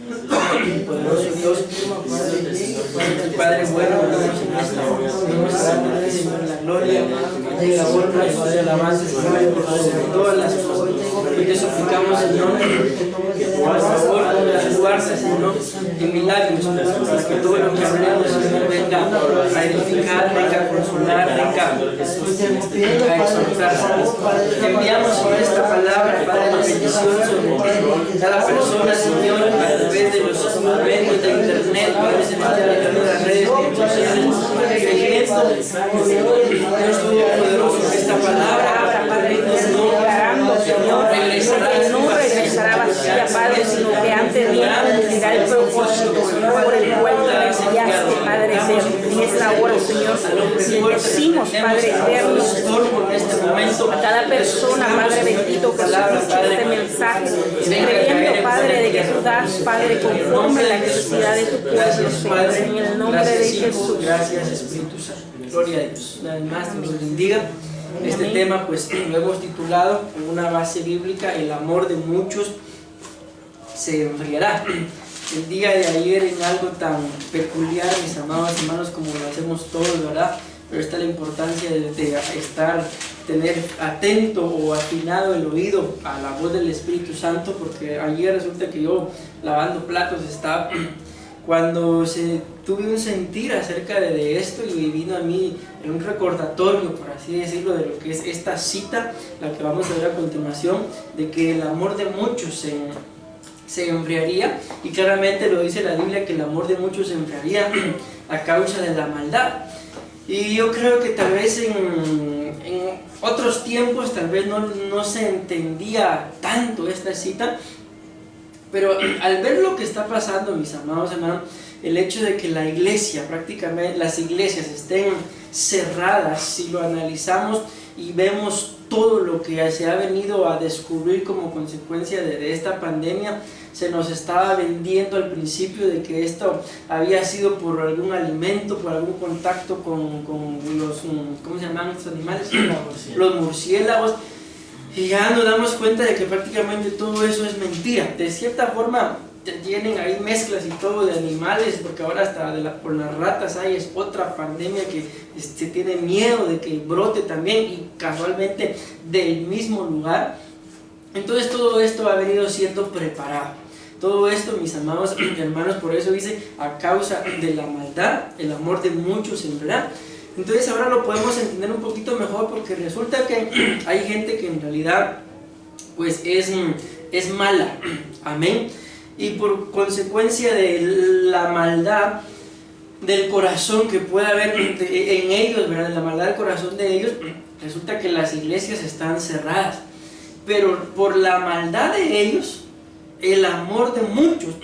Poderoso Dios, Padre bueno, en esta hora, Señor, la gloria, la honra y la alabanza, Señor, por sobre todas las cosas. Hoy te suplicamos, Señor, que por favor las guardas, Señor, en milagros, para que todo lo que hablemos, Señor, venga a edificar, venga a consolar, venga a exhortar. Te enviamos, Señor, esta palabra, Padre, de bendición sobre cada persona, Señor, a través de los medios de internet, Padre Celestial, a través de las redes sociales, creyendo, Dios Todopoderoso, que esta palabra, Padre, declarando, Señor, que no regresará vacía, Padre, sino que antes bien cumplirá el propósito, Señor, por el cual te enviaste, Padre eterno. En esta hora, Señor, bendecimos, Padre eterno, a cada persona, Padre bendito, que escucha este mensaje, creyendo, Padre, de que tú das, Padre, conforme a la necesidad de tu pueblo, Señor, en el nombre de Jesús. Gracias, Espíritu Santo. Gloria a Dios. Una vez más, Dios los bendiga. Este tema, pues, lo hemos titulado con una base bíblica: el amor de muchos se enfriará. El día de ayer, en algo tan peculiar, mis amados hermanos, como lo hacemos todos, ¿verdad? Pero está la importancia de tener atento o afinado el oído a la voz del Espíritu Santo, porque ayer resulta que yo, lavando platos, estaba cuando tuve un sentir acerca de esto, y vino a mí un recordatorio, por así decirlo, de lo que es esta cita, la que vamos a ver a continuación, de que el amor de muchos se enfriaría, y claramente lo dice la Biblia, que el amor de muchos se enfriaría a causa de la maldad. Y yo creo que tal vez en otros tiempos tal vez no se entendía tanto esta cita, pero al ver lo que está pasando, mis amados hermanos, el hecho de que la iglesia, prácticamente las iglesias estén cerradas, si lo analizamos y vemos todo lo que se ha venido a descubrir como consecuencia de esta pandemia, se nos estaba vendiendo al principio de que esto había sido por algún alimento, por algún contacto con los, ¿cómo se llaman estos animales? Los murciélagos. Y ya nos damos cuenta de que prácticamente todo eso es mentira. De cierta forma tienen ahí mezclas y todo de animales, porque ahora hasta por las ratas es otra pandemia que se tiene miedo de que brote también, y casualmente del mismo lugar. Entonces todo esto ha venido siendo preparado. Todo esto, mis amados hermanos, por eso dice, a causa de la maldad, el amor de muchos se enfriará. Entonces ahora lo podemos entender un poquito mejor, porque resulta que hay gente que en realidad pues es mala, amén, y por consecuencia de la maldad del corazón que puede haber en ellos, ¿verdad? La maldad del corazón de ellos, resulta que las iglesias están cerradas, pero por la maldad de ellos, el amor de muchos,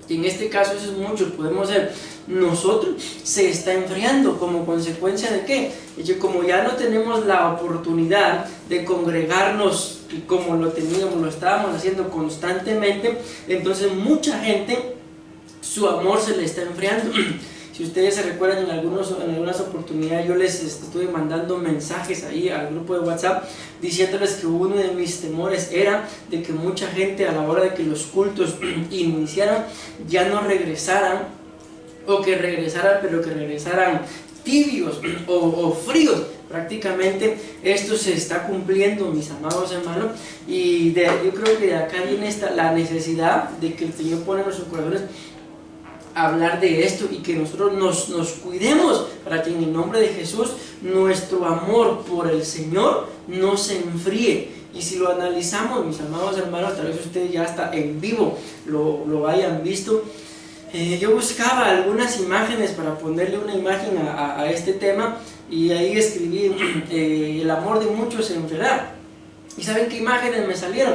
y en este caso esos muchos podemos ser nosotros, se está enfriando. ¿Como consecuencia de qué? De que como ya no tenemos la oportunidad de congregarnos como lo estábamos haciendo constantemente, entonces mucha gente, su amor se le está enfriando. Si ustedes se recuerdan, en algunas oportunidades yo les estuve mandando mensajes ahí al grupo de WhatsApp diciéndoles que uno de mis temores era de que mucha gente, a la hora de que los cultos iniciaran, ya no regresaran, o que regresaran, pero que regresaran tibios o fríos. Prácticamente esto se está cumpliendo, mis amados hermanos, y yo creo que de acá viene la necesidad de que el Señor pone en nuestros corazones hablar de esto, y que nosotros nos cuidemos para que en el nombre de Jesús nuestro amor por el Señor no se enfríe. Y si lo analizamos, mis amados hermanos, tal vez ustedes ya hasta en vivo lo hayan visto. Yo buscaba algunas imágenes para ponerle una imagen a este tema, y ahí escribí el amor de muchos se enfriará. ¿Y saben qué imágenes me salieron?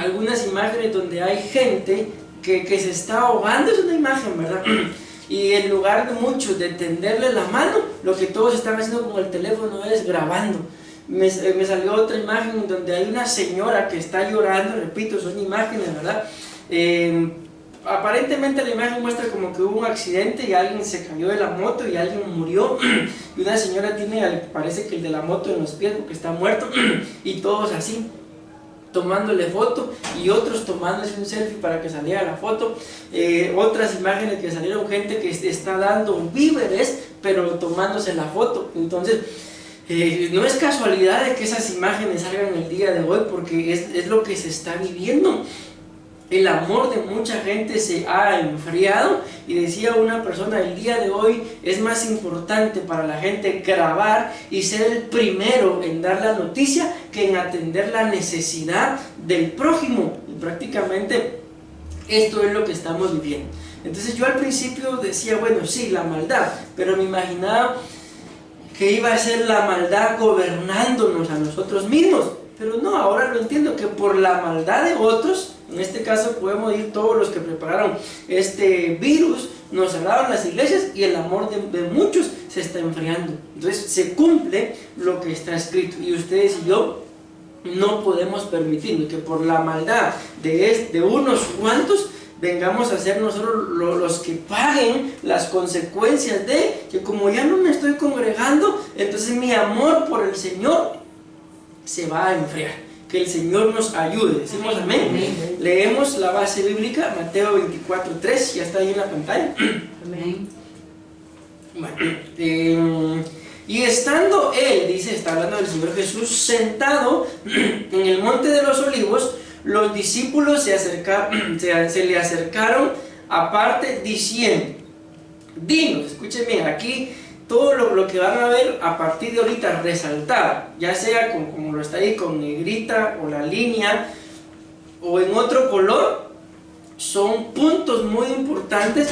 Algunas imágenes donde hay gente que se está ahogando. Es una imagen, ¿verdad? Y en lugar de muchos de tenderle la mano, lo que todos están haciendo con el teléfono es grabando. Me salió otra imagen donde hay una señora que está llorando. Repito, son imágenes, ¿verdad? Aparentemente la imagen muestra como que hubo un accidente y alguien se cayó de la moto y alguien murió, y una señora tiene, parece que el de la moto en los pies porque está muerto, y todos así. tomándole foto y otros tomándose un selfie para que saliera la foto, otras imágenes que salieron, gente que está dando víveres pero tomándose la foto. Entonces no es casualidad de que esas imágenes salgan el día de hoy, porque es lo que se está viviendo. El amor de mucha gente se ha enfriado, y decía una persona, el día de hoy es más importante para la gente grabar y ser el primero en dar la noticia que en atender la necesidad del prójimo. Y prácticamente esto es lo que estamos viviendo. Entonces yo al principio decía, bueno, sí, la maldad, pero me imaginaba que iba a ser la maldad gobernándonos a nosotros mismos. Pero no, ahora lo entiendo, que por la maldad de otros, en este caso podemos ir todos los que prepararon este virus, nos cerraron las iglesias y el amor de muchos se está enfriando. Entonces se cumple lo que está escrito, y ustedes y yo no podemos permitir que por la maldad de unos cuantos vengamos a ser nosotros los que paguen las consecuencias de que, como ya no me estoy congregando, entonces mi amor por el Señor se va a enfriar. Que el Señor nos ayude, decimos amén. Amén. Leemos la base bíblica, Mateo 24:3, ya está ahí en la pantalla. Amén. Bueno, y estando él, dice, está hablando del Señor Jesús, sentado en el monte de los olivos, los discípulos se le acercaron aparte diciendo, dinos, escuchen bien, aquí todo lo que van a ver a partir de ahorita resaltar, ya sea como lo está ahí con negrita o la línea o en otro color, son puntos muy importantes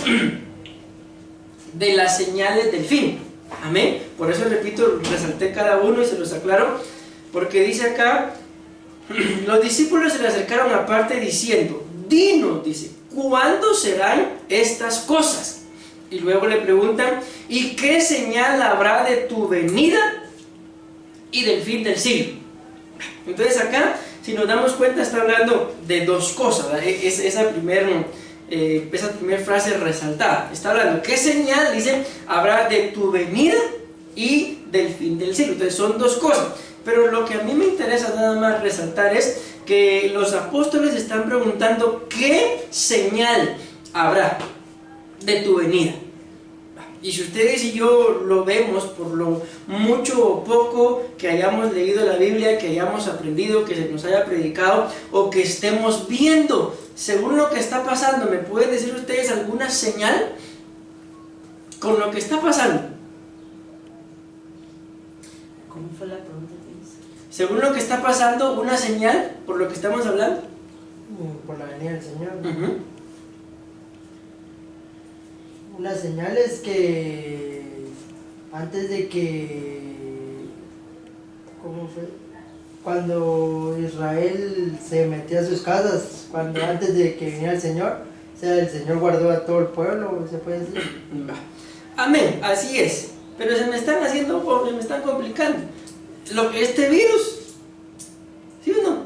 de las señales del fin. Amén. Por eso repito, resalté cada uno y se los aclaro, porque dice acá, los discípulos se le acercaron aparte diciendo, dinos, dice, ¿cuándo serán estas cosas? Y luego le preguntan, ¿y qué señal habrá de tu venida y del fin del siglo? Entonces acá, si nos damos cuenta, está hablando de dos cosas, ¿verdad? Esa primera frase resaltada. Está hablando, ¿qué señal, dice, habrá de tu venida y del fin del siglo? Entonces son dos cosas. Pero lo que a mí me interesa nada más resaltar es que los apóstoles están preguntando, ¿qué señal habrá de tu venida? Y si ustedes y yo lo vemos, por lo mucho o poco que hayamos leído la Biblia, que hayamos aprendido, que se nos haya predicado, o que estemos viendo, según lo que está pasando, ¿me pueden decir ustedes alguna señal con lo que está pasando? ¿Cómo fue la pregunta? Según lo que está pasando, una señal por lo que estamos hablando. Por la venida del Señor. Una señal es que antes de que, ¿cómo fue? Cuando Israel se metía a sus casas, antes de que viniera el Señor, o sea, el Señor guardó a todo el pueblo, se puede decir. Amén, así es. Pero se me están complicando. Este virus, ¿sí o no?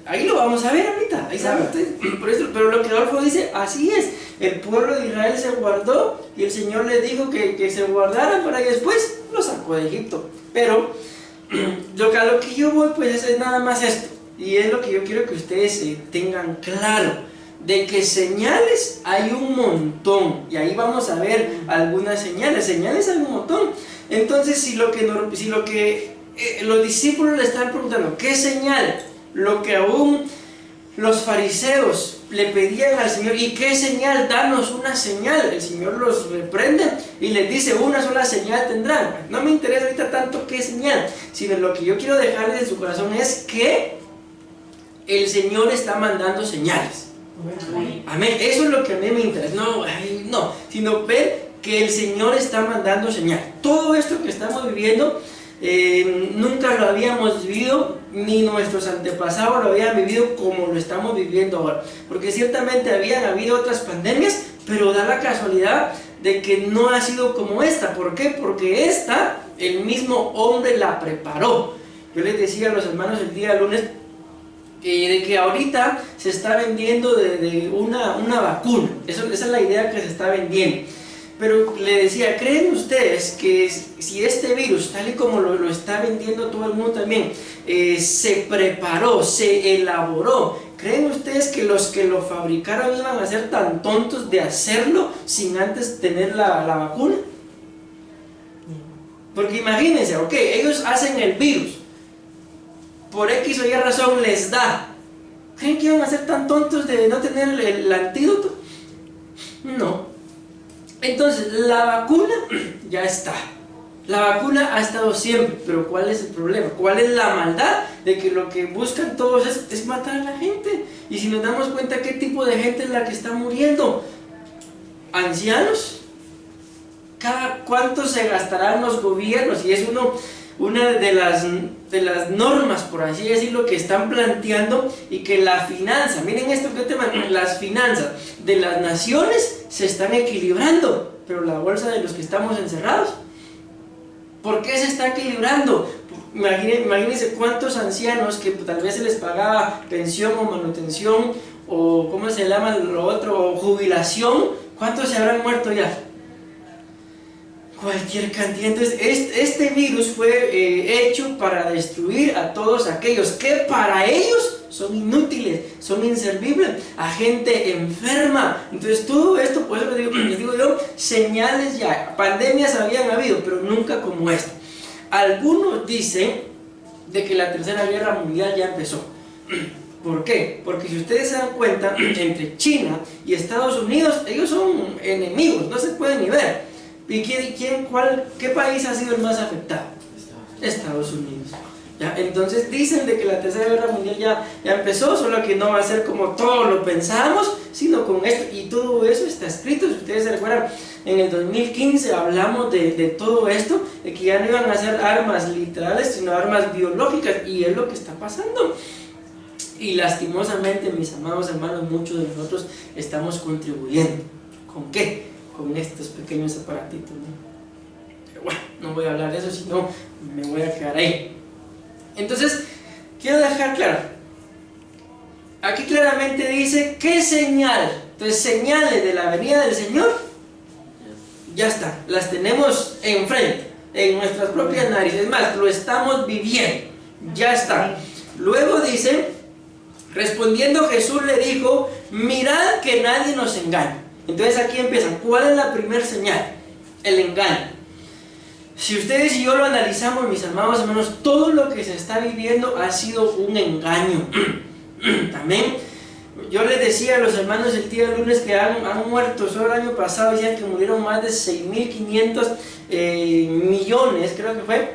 Ahí lo vamos a ver ahorita, ahí saben ustedes. Por eso, pero lo que Adolfo dice, así es. El pueblo de Israel se guardó y el Señor les dijo que se guardaran para que después lo sacó de Egipto. Pero a lo que yo voy, pues es nada más esto, y es lo que yo quiero que ustedes tengan claro, de que señales hay un montón, y ahí vamos a ver algunas señales hay un montón. Entonces, si lo que los discípulos le están preguntando, ¿qué señal? Lo que aún los fariseos le pedían al Señor, ¿y qué señal? Danos una señal. El Señor los reprende y les dice, una sola señal tendrán. No me interesa ahorita tanto qué señal, sino lo que yo quiero dejarles en su corazón es que el Señor está mandando señales. Amén. Amén. Eso es lo que a mí me interesa. No, sino ver que el Señor está mandando señales. Todo esto que estamos viviendo, nunca lo habíamos vivido, ni nuestros antepasados lo habían vivido como lo estamos viviendo ahora, porque ciertamente habían habido otras pandemias, pero da la casualidad de que no ha sido como esta. ¿Por qué? Porque esta, el mismo hombre la preparó. Yo les decía a los hermanos el día lunes de que ahorita se está vendiendo de una vacuna, esa es la idea que se está vendiendo. Pero le decía, ¿creen ustedes que si este virus, tal y como lo está vendiendo todo el mundo también, se preparó, se elaboró, ¿creen ustedes que los que lo fabricaron iban a ser tan tontos de hacerlo sin antes tener la vacuna? Porque imagínense, ok, ellos hacen el virus, por X o Y razón les da. ¿Creen que iban a ser tan tontos de no tener el antídoto? No. Entonces, la vacuna ya está. La vacuna ha estado siempre, pero ¿cuál es el problema? ¿Cuál es la maldad? De que lo que buscan todos es matar a la gente. Y si nos damos cuenta, ¿qué tipo de gente es la que está muriendo? ¿Ancianos? ¿Cuánto se gastarán los gobiernos? Y es una de las normas, por así decirlo, que están planteando, y que la finanza, miren esto que tema, las finanzas de las naciones se están equilibrando, pero la bolsa de los que estamos encerrados, ¿por qué se está equilibrando? Imagínense cuántos ancianos que tal vez se les pagaba pensión o manutención, o ¿cómo se llama lo otro? O jubilación, ¿cuántos se habrán muerto ya? Cualquier cantidad. Entonces este virus fue hecho para destruir a todos aquellos que para ellos son inútiles, son inservibles, a gente enferma. Entonces todo esto, por eso les digo yo, señales ya, pandemias habían habido, pero nunca como esta. Algunos dicen de que la Tercera Guerra Mundial ya empezó. ¿Por qué? Porque si ustedes se dan cuenta, entre China y Estados Unidos, ellos son enemigos, no se pueden ni ver. ¿Y qué país ha sido el más afectado? Estados Unidos. ¿Ya? Entonces dicen de que la Tercera Guerra Mundial ya empezó, solo que no va a ser como todos lo pensamos, sino con esto, y todo eso está escrito. Si ustedes se recuerdan, en el 2015 hablamos de todo esto, de que ya no iban a ser armas literales, sino armas biológicas, y es lo que está pasando. Y lastimosamente, mis amados hermanos, muchos de nosotros estamos contribuyendo. ¿Con qué? Con estos pequeños aparatitos, ¿no? Pero bueno, no voy a hablar de eso, sino me voy a quedar ahí. Entonces, quiero dejar claro, aquí claramente dice, ¿qué señal? Entonces, señales de la venida del Señor, ya está, las tenemos enfrente, en nuestras propias narices, es más, lo estamos viviendo, ya está. Luego dice, respondiendo Jesús le dijo, mirad que nadie nos engañe. Entonces aquí empiezan, ¿cuál es la primera señal? El engaño. Si ustedes y yo lo analizamos, mis amados hermanos, todo lo que se está viviendo ha sido un engaño. Amén. Yo les decía a los hermanos el día lunes que han muerto, solo el año pasado decían que murieron más de 6.500 millones, creo que fue,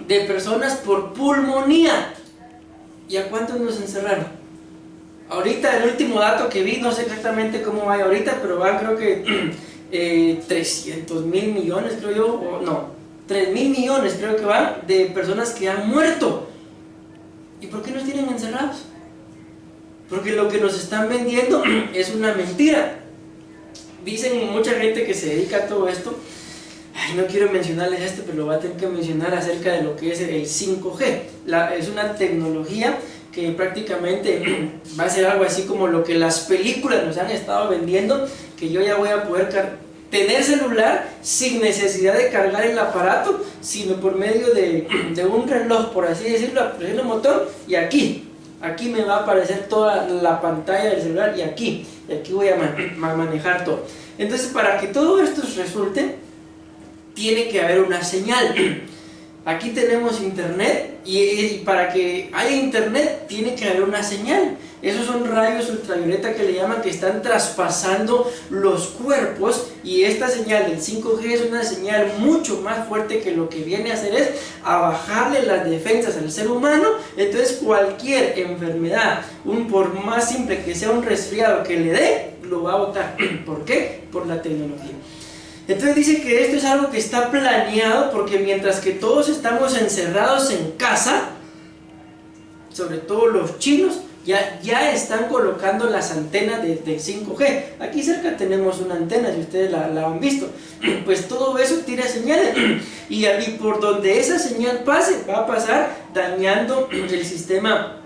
de personas por pulmonía. ¿Y a cuántos nos encerraron? Ahorita el último dato que vi, no sé exactamente cómo va ahorita, pero van creo que 300.000 millones, creo yo, o no, 3.000 millones creo que van de personas que han muerto. ¿Y por qué nos tienen encerrados? Porque lo que nos están vendiendo es una mentira. Dicen mucha gente que se dedica a todo esto, ay, no quiero mencionarles esto, pero lo voy a tener que mencionar acerca de lo que es el 5G. Es una tecnología que prácticamente va a ser algo así como lo que las películas nos han estado vendiendo, que yo ya voy a poder tener celular sin necesidad de cargar el aparato, sino por medio de un reloj, por así decirlo, presiono el motor y aquí me va a aparecer toda la pantalla del celular, y aquí voy a manejar todo. Entonces, para que todo esto resulte, tiene que haber una señal. Aquí tenemos internet, y para que haya internet tiene que haber una señal. Esos son rayos ultravioleta que le llaman, que están traspasando los cuerpos, y esta señal del 5G es una señal mucho más fuerte, que lo que viene a hacer es a bajarle las defensas al ser humano. Entonces cualquier enfermedad, por más simple que sea un resfriado que le dé, lo va a botar. ¿Por qué? Por la tecnología. Entonces dice que esto es algo que está planeado, porque mientras que todos estamos encerrados en casa, sobre todo los chinos, ya están colocando las antenas de 5G. Aquí cerca tenemos una antena, si ustedes la han visto. Pues todo eso tira señales, y por donde esa señal pase, va a pasar dañando el sistema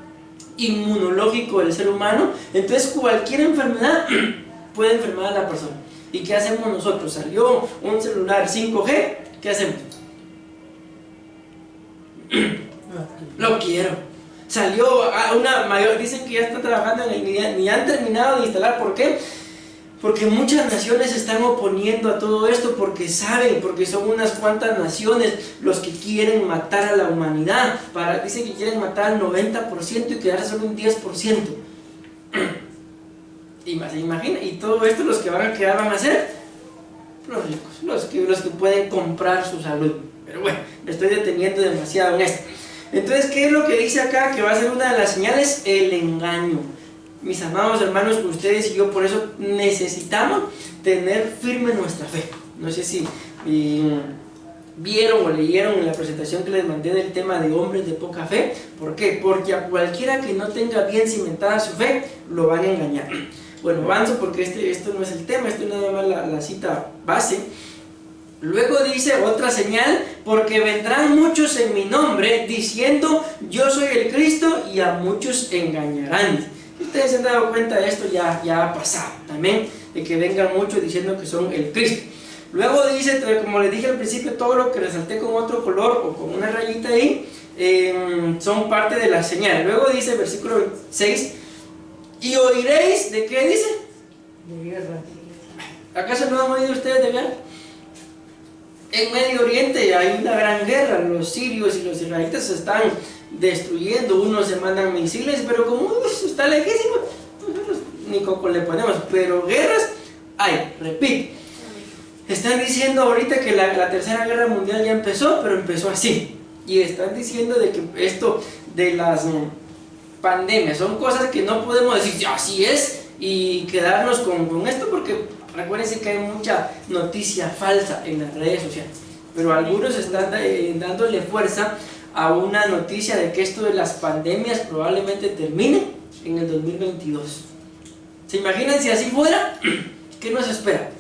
inmunológico del ser humano. Entonces cualquier enfermedad puede enfermar a la persona. ¿Y qué hacemos nosotros? Salió un celular 5G, ¿qué hacemos? Lo quiero. Salió a una mayor, dicen que ya está trabajando en el, ni han terminado de instalar. ¿Por qué? Porque muchas naciones se están oponiendo a todo esto porque saben, porque son unas cuantas naciones los que quieren matar a la humanidad. Dicen que quieren matar al 90% y quedar solo un 10%. Y más, se imagina, y todo esto los que van a quedar van a ser los ricos, los que pueden comprar su salud. Pero bueno, me estoy deteniendo demasiado en esto. Entonces, ¿qué es lo que dice acá? Que va a ser una de las señales, el engaño. Mis amados hermanos, ustedes y yo por eso necesitamos tener firme nuestra fe. No sé si vieron o leyeron en la presentación que les mandé del tema de hombres de poca fe. ¿Por qué? Porque a cualquiera que no tenga bien cimentada su fe, lo van a engañar. Bueno, avanzo porque esto no es el tema, esto es nada más la cita base. Luego dice otra señal, porque vendrán muchos en mi nombre diciendo yo soy el Cristo y a muchos engañarán. Ustedes se han dado cuenta de esto, ya ha pasado también, de que vengan muchos diciendo que son el Cristo. Luego dice, como les dije al principio, todo lo que resalté con otro color o con una rayita ahí, son parte de la señal. Luego dice, versículo 6, y oiréis, ¿de qué dice? De guerra. ¿Acaso no han oído ustedes de guerra? En Medio Oriente hay una gran guerra, los sirios y los israelitas se están destruyendo, unos se mandan misiles, pero como está lejísimo, nosotros ni coco le ponemos, pero guerras hay, repito. Están diciendo ahorita que la tercera guerra mundial ya empezó, pero empezó así, y están diciendo de que esto de las pandemias son cosas que no podemos decir así es y quedarnos con esto, porque recuérdense que hay mucha noticia falsa en las redes sociales, pero algunos están dándole fuerza a una noticia de que esto de las pandemias probablemente termine en el 2022. ¿Se imaginan si así fuera? ¿Qué nos espera?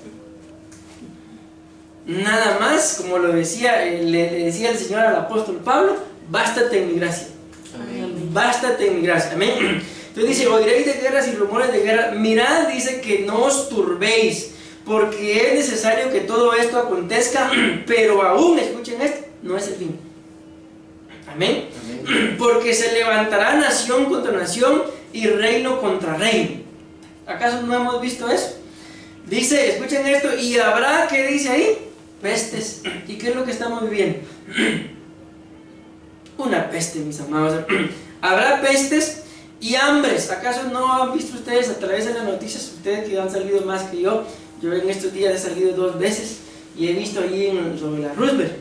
Nada más, como lo decía, le decía el Señor al apóstol Pablo, bástate en mi gracia. Amén. Bástate en mi gracia. Amén. Entonces dice, oiréis de guerras y rumores de guerra. Mirad, dice que no os turbéis, porque es necesario que todo esto acontezca, pero aún, escuchen esto, no es el fin. Amén. Amén. Porque se levantará nación contra nación y reino contra reino. ¿Acaso no hemos visto eso? Dice, escuchen esto, y habrá, ¿qué dice ahí? Pestes. ¿Y qué es lo que estamos viviendo? Una peste, mis amados. Habrá pestes y hambres. ¿Acaso no han visto ustedes a través de las noticias, ustedes que han salido más que yo en estos días he salido 2 veces y he visto allí sobre la Roosevelt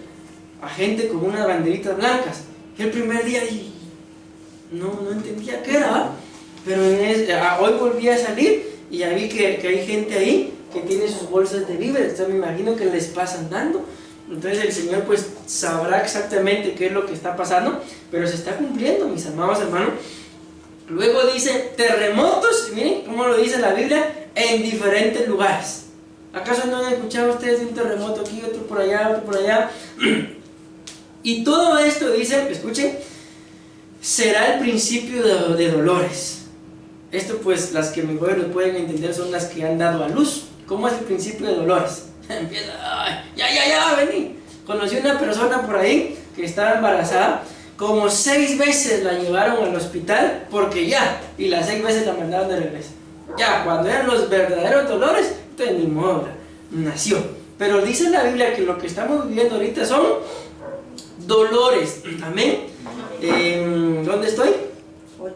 a gente con unas banderitas blancas? El primer día no entendía qué era, pero hoy volví a salir y ya vi que hay gente ahí que tiene sus bolsas de víveres. Entonces me imagino que les pasan dando. Entonces el Señor pues sabrá exactamente qué es lo que está pasando, pero se está cumpliendo, mis amados hermanos. Luego dice terremotos, miren cómo lo dice la Biblia, en diferentes lugares. ¿Acaso no han escuchado ustedes de un terremoto aquí, otro por allá, otro por allá? Y todo esto, dice, escuchen, será el principio de dolores. Esto pues las que mejor lo pueden entender son las que han dado a luz. ¿Cómo es el principio de dolores? Empieza, ya, vení. Conocí una persona por ahí que estaba embarazada, como 6 veces la llevaron al hospital porque y las 6 veces la mandaron de regreso. Ya, cuando eran los verdaderos dolores, entonces ni modo, nació. Pero dice la Biblia que lo que estamos viviendo ahorita son dolores. Amén. ¿Dónde estoy?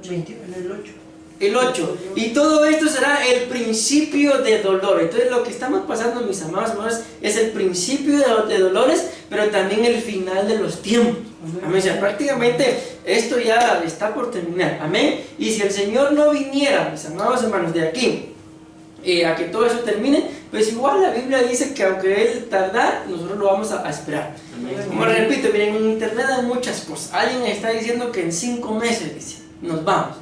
En el 8. El 8. Y todo esto será el principio de dolor. Entonces lo que estamos pasando, mis amados hermanos, es el principio de dolores, pero también el final de los tiempos. Amén. O sea, prácticamente esto ya está por terminar. Amén. Y si el Señor no viniera, mis amados hermanos, de aquí a que todo eso termine, pues igual la Biblia dice que aunque Él tardar, nosotros lo vamos a esperar. Amén. Como repito, miren, en internet hay muchas cosas. Alguien está diciendo que en 5 meses, dice, nos vamos.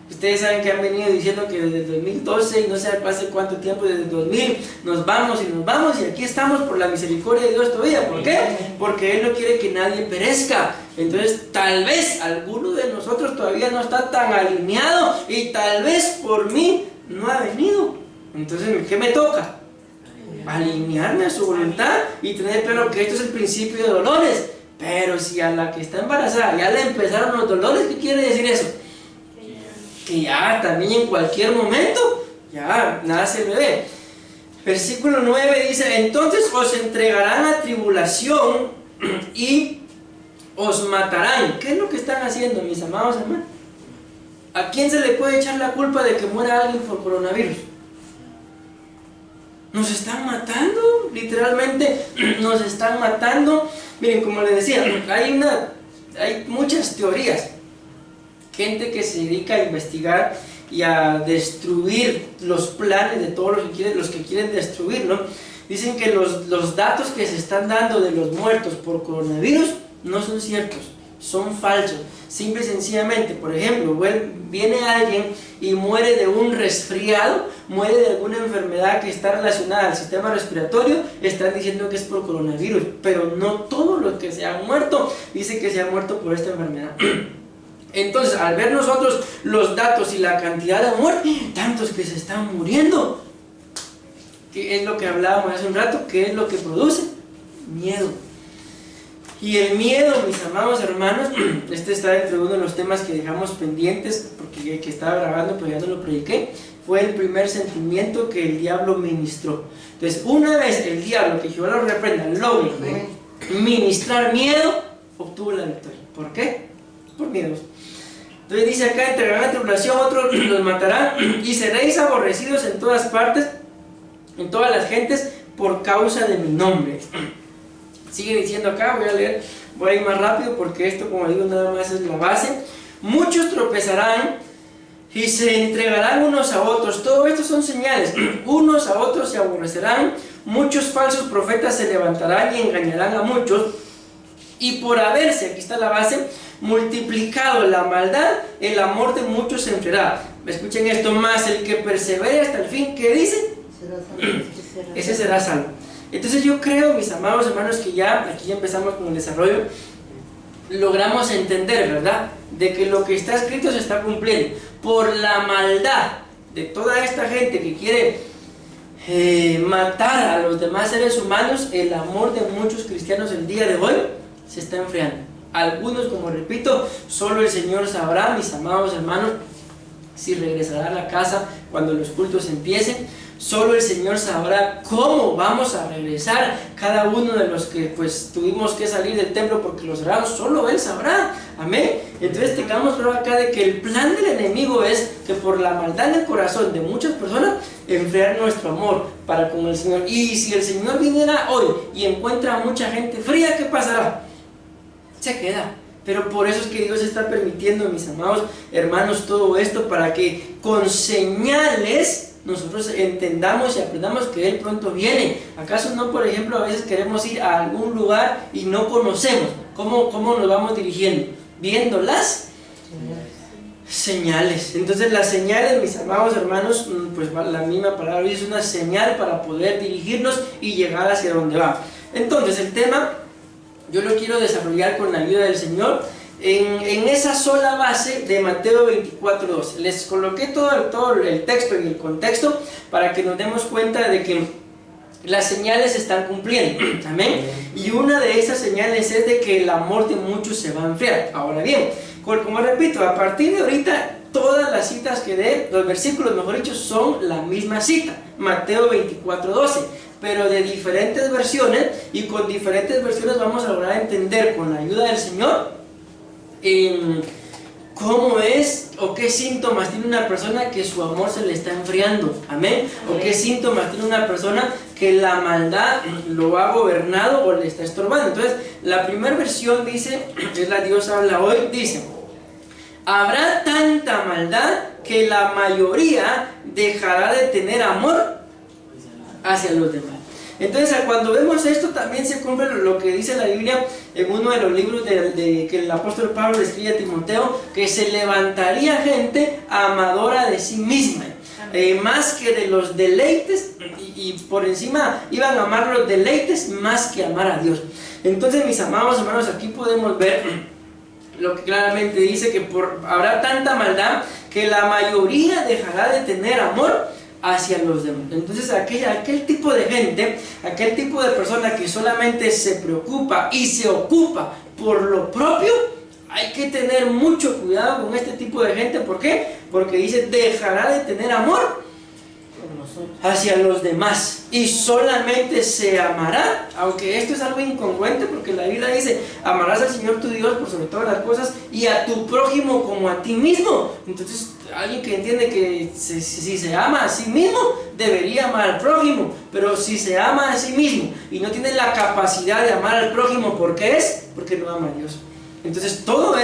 Ustedes saben que han venido diciendo que desde el 2012 y no sé hace cuánto tiempo, desde el 2000 nos vamos y aquí estamos por la misericordia de Dios todavía. ¿Por qué? Porque Él no quiere que nadie perezca. Entonces tal vez alguno de nosotros todavía no está tan alineado y tal vez por mí no ha venido. Entonces, ¿qué me toca? alinearme a su voluntad y tener claro que esto es el principio de dolores. Pero si a la que está embarazada ya le empezaron los dolores, ¿qué quiere decir eso? Que ya también en cualquier momento ya nace el bebé. Versículo 9 dice: entonces os entregarán a tribulación y os matarán. ¿Qué es lo que están haciendo, mis amados hermanos? ¿A quién se le puede echar la culpa de que muera alguien por coronavirus? Nos están matando, literalmente nos están matando. Miren, como les decía, hay muchas teorías. Gente que se dedica a investigar y a destruir los planes de todos los que quieren destruirlo. Dicen que los datos que se están dando de los muertos por coronavirus no son ciertos, son falsos. Simple y sencillamente, por ejemplo, viene alguien y muere de un resfriado, muere de alguna enfermedad que está relacionada al sistema respiratorio, están diciendo que es por coronavirus, pero no todos los que se han muerto dicen que se han muerto por esta enfermedad. Entonces, al ver nosotros los datos y la cantidad de muertos, tantos que se están muriendo, ¿qué es lo que hablábamos hace un rato? ¿Qué es lo que produce? Miedo. Y el miedo, mis amados hermanos, este está entre uno de los temas que dejamos pendientes, porque que estaba grabando pero ya no lo prediqué, fue el primer sentimiento que el diablo ministró. Entonces, una vez el diablo, que Jehová lo reprenda, logre ministrar miedo, obtuvo la victoria. ¿Por qué? Por miedos. Entonces dice acá: entregarán a tribulación, otros los matarán, y seréis aborrecidos en todas partes, en todas las gentes, por causa de mi nombre. Sigue diciendo acá, voy a ir más rápido porque esto, como digo, nada más es la base. Muchos tropezarán y se entregarán unos a otros. Todo esto son señales. Unos a otros se aborrecerán, muchos falsos profetas se levantarán y engañarán a muchos. Y por haberse, aquí está la base, multiplicado la maldad, el amor de muchos se enfriará. Escuchen esto: más el que persevere hasta el fin, ¿qué dice? Ese será salvo. Entonces yo creo, mis amados hermanos, que ya aquí empezamos con el desarrollo, logramos entender, ¿verdad?, de que lo que está escrito se está cumpliendo. Por la maldad de toda esta gente que quiere matar a los demás seres humanos, el amor de muchos cristianos el día de hoy se está enfriando. Algunos, como repito, solo el Señor sabrá, mis amados hermanos, si regresará a la casa cuando los cultos empiecen. Solo el Señor sabrá cómo vamos a regresar cada uno de los que pues tuvimos que salir del templo porque los cerraron. Solo Él sabrá. Amén. Entonces tengamos claro acá de que el plan del enemigo es que por la maldad en el corazón de muchas personas enfriar nuestro amor para con el Señor. Y si el Señor viniera hoy y encuentra a mucha gente fría, ¿qué pasará? Se queda. Pero por eso es que Dios está permitiendo, mis amados hermanos, todo esto, para que con señales nosotros entendamos y aprendamos que Él pronto viene. ¿Acaso no, por ejemplo, a veces queremos ir a algún lugar y no conocemos? ¿Cómo nos vamos dirigiendo? Viendo las señales. Entonces las señales, mis amados hermanos, pues la misma palabra es una señal para poder dirigirnos y llegar hacia donde va. Entonces el tema yo lo quiero desarrollar con la ayuda del Señor en esa sola base de Mateo 24:12. Les coloqué todo el texto y el contexto para que nos demos cuenta de que las señales se están cumpliendo. Amén. Y una de esas señales es de que el amor de muchos se va a enfriar. Ahora bien, como repito, a partir de ahorita todas las citas que dé, los versículos mejor dicho, son la misma cita, Mateo 24:12, pero de diferentes versiones, y con diferentes versiones vamos a lograr entender con la ayuda del Señor cómo es o qué síntomas tiene una persona que su amor se le está enfriando. Amén. O qué síntomas tiene una persona que la maldad lo ha gobernado o le está estorbando. Entonces la primera versión dice, es la Dios habla hoy, dice: habrá tanta maldad que la mayoría dejará de tener amor hacia los demás. Entonces cuando vemos esto también se cumple lo que dice la Biblia en uno de los libros que el apóstol Pablo escribe a Timoteo, que se levantaría gente amadora de sí misma, más que de los deleites, y por encima iban a amar los deleites más que amar a Dios. Entonces, mis amados hermanos, aquí podemos ver lo que claramente dice que habrá tanta maldad que la mayoría dejará de tener amor hacia los demás. Entonces aquel tipo de gente, aquel tipo de persona que solamente se preocupa y se ocupa por lo propio, hay que tener mucho cuidado con este tipo de gente. ¿Por qué? Porque dice, dejará de tener amor hacia los demás y solamente se amará, aunque esto es algo incongruente porque la Biblia dice, amarás al Señor tu Dios por sobre todas las cosas y a tu prójimo como a ti mismo. Entonces alguien que entiende que si se ama a sí mismo debería amar al prójimo, pero si se ama a sí mismo y no tiene la capacidad de amar al prójimo, ¿por qué es? Porque no ama a Dios. Entonces todo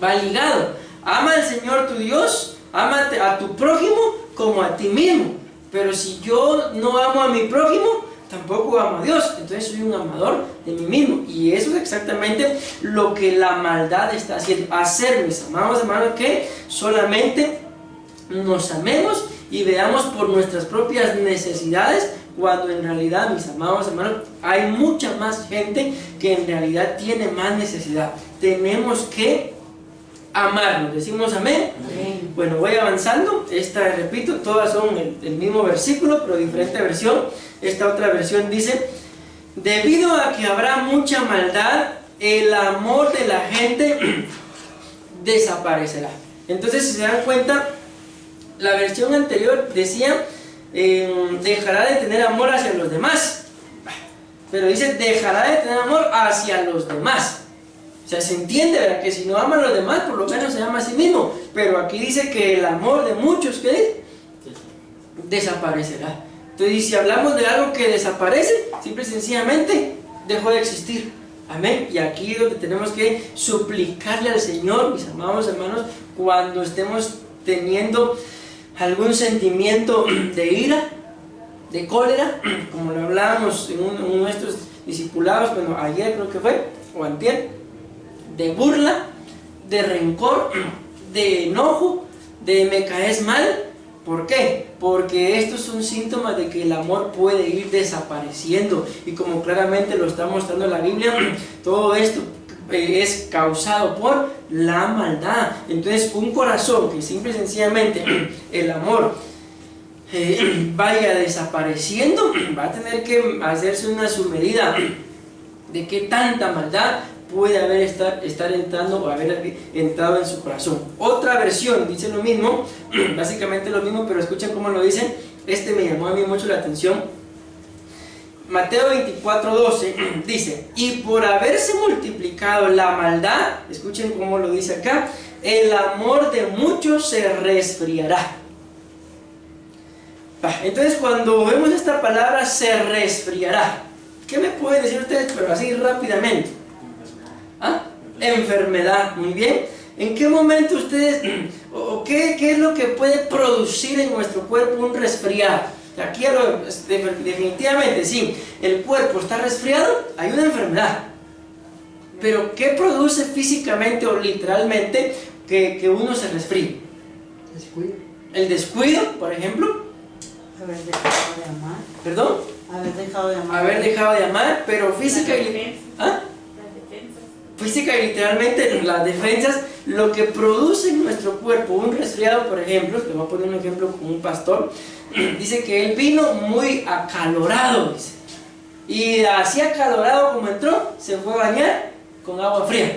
va ligado. Ama al Señor tu Dios, ama a tu prójimo como a ti mismo. Pero si yo no amo a mi prójimo, tampoco amo a Dios. Entonces soy un amador de mí mismo. Y eso es exactamente lo que la maldad está haciendo. Hacer, mis amados hermanos, que solamente nos amemos y veamos por nuestras propias necesidades, cuando en realidad, mis amados hermanos, hay mucha más gente que en realidad tiene más necesidad. Tenemos que amarnos. ¿Decimos amén? Amén. Bueno, voy avanzando. Repito, todas son el mismo versículo, pero diferente versión. Esta otra versión dice, debido a que habrá mucha maldad, el amor de la gente desaparecerá. Entonces, si se dan cuenta, la versión anterior decía, dejará de tener amor hacia los demás. Pero dice, dejará de tener amor hacia los demás. O sea, se entiende, ¿verdad?, que si no ama a los demás, por lo menos se ama a sí mismo. Pero aquí dice que el amor de muchos, ¿qué dice? Desaparecerá. Entonces, si hablamos de algo que desaparece, simple y sencillamente dejó de existir. Amén. Y aquí es donde tenemos que suplicarle al Señor, mis amados hermanos, cuando estemos teniendo algún sentimiento de ira, de cólera, como lo hablábamos en uno de nuestros discipulados, bueno, ayer creo que fue, o antier, de burla, de rencor, de enojo, de me caes mal. ¿Por qué? Porque estos son síntomas de que el amor puede ir desapareciendo, y como claramente lo está mostrando la Biblia, todo esto es causado por la maldad. Entonces, un corazón que simple y sencillamente el amor vaya desapareciendo, va a tener que hacerse una submedida de qué tanta maldad puede estar entrando o haber entrado en su corazón. Otra versión dice lo mismo, básicamente lo mismo, pero escuchen cómo lo dicen. Me llamó a mí mucho la atención. Mateo 24:12 dice, y por haberse multiplicado la maldad, escuchen cómo lo dice acá, el amor de muchos se resfriará. Entonces, cuando vemos esta palabra, se resfriará, ¿qué me pueden decir ustedes, pero así rápidamente? ¿Ah? Enfermedad. Muy bien. ¿En qué momento ustedes, o qué es lo que puede producir en nuestro cuerpo un resfriado? Aquí definitivamente, sí, el cuerpo está resfriado, hay una enfermedad. Pero ¿qué produce físicamente o literalmente que uno se resfríe? Descuido. El descuido, por ejemplo. Haber dejado de amar. ¿Perdón? Haber dejado de amar. Haber dejado de amar, pero física y... ¿Ah? Física y literalmente las defensas, lo que produce en nuestro cuerpo un resfriado, por ejemplo, te voy a poner un ejemplo con un pastor, dice que él vino muy acalorado, dice, y así acalorado como entró, se fue a bañar con agua fría.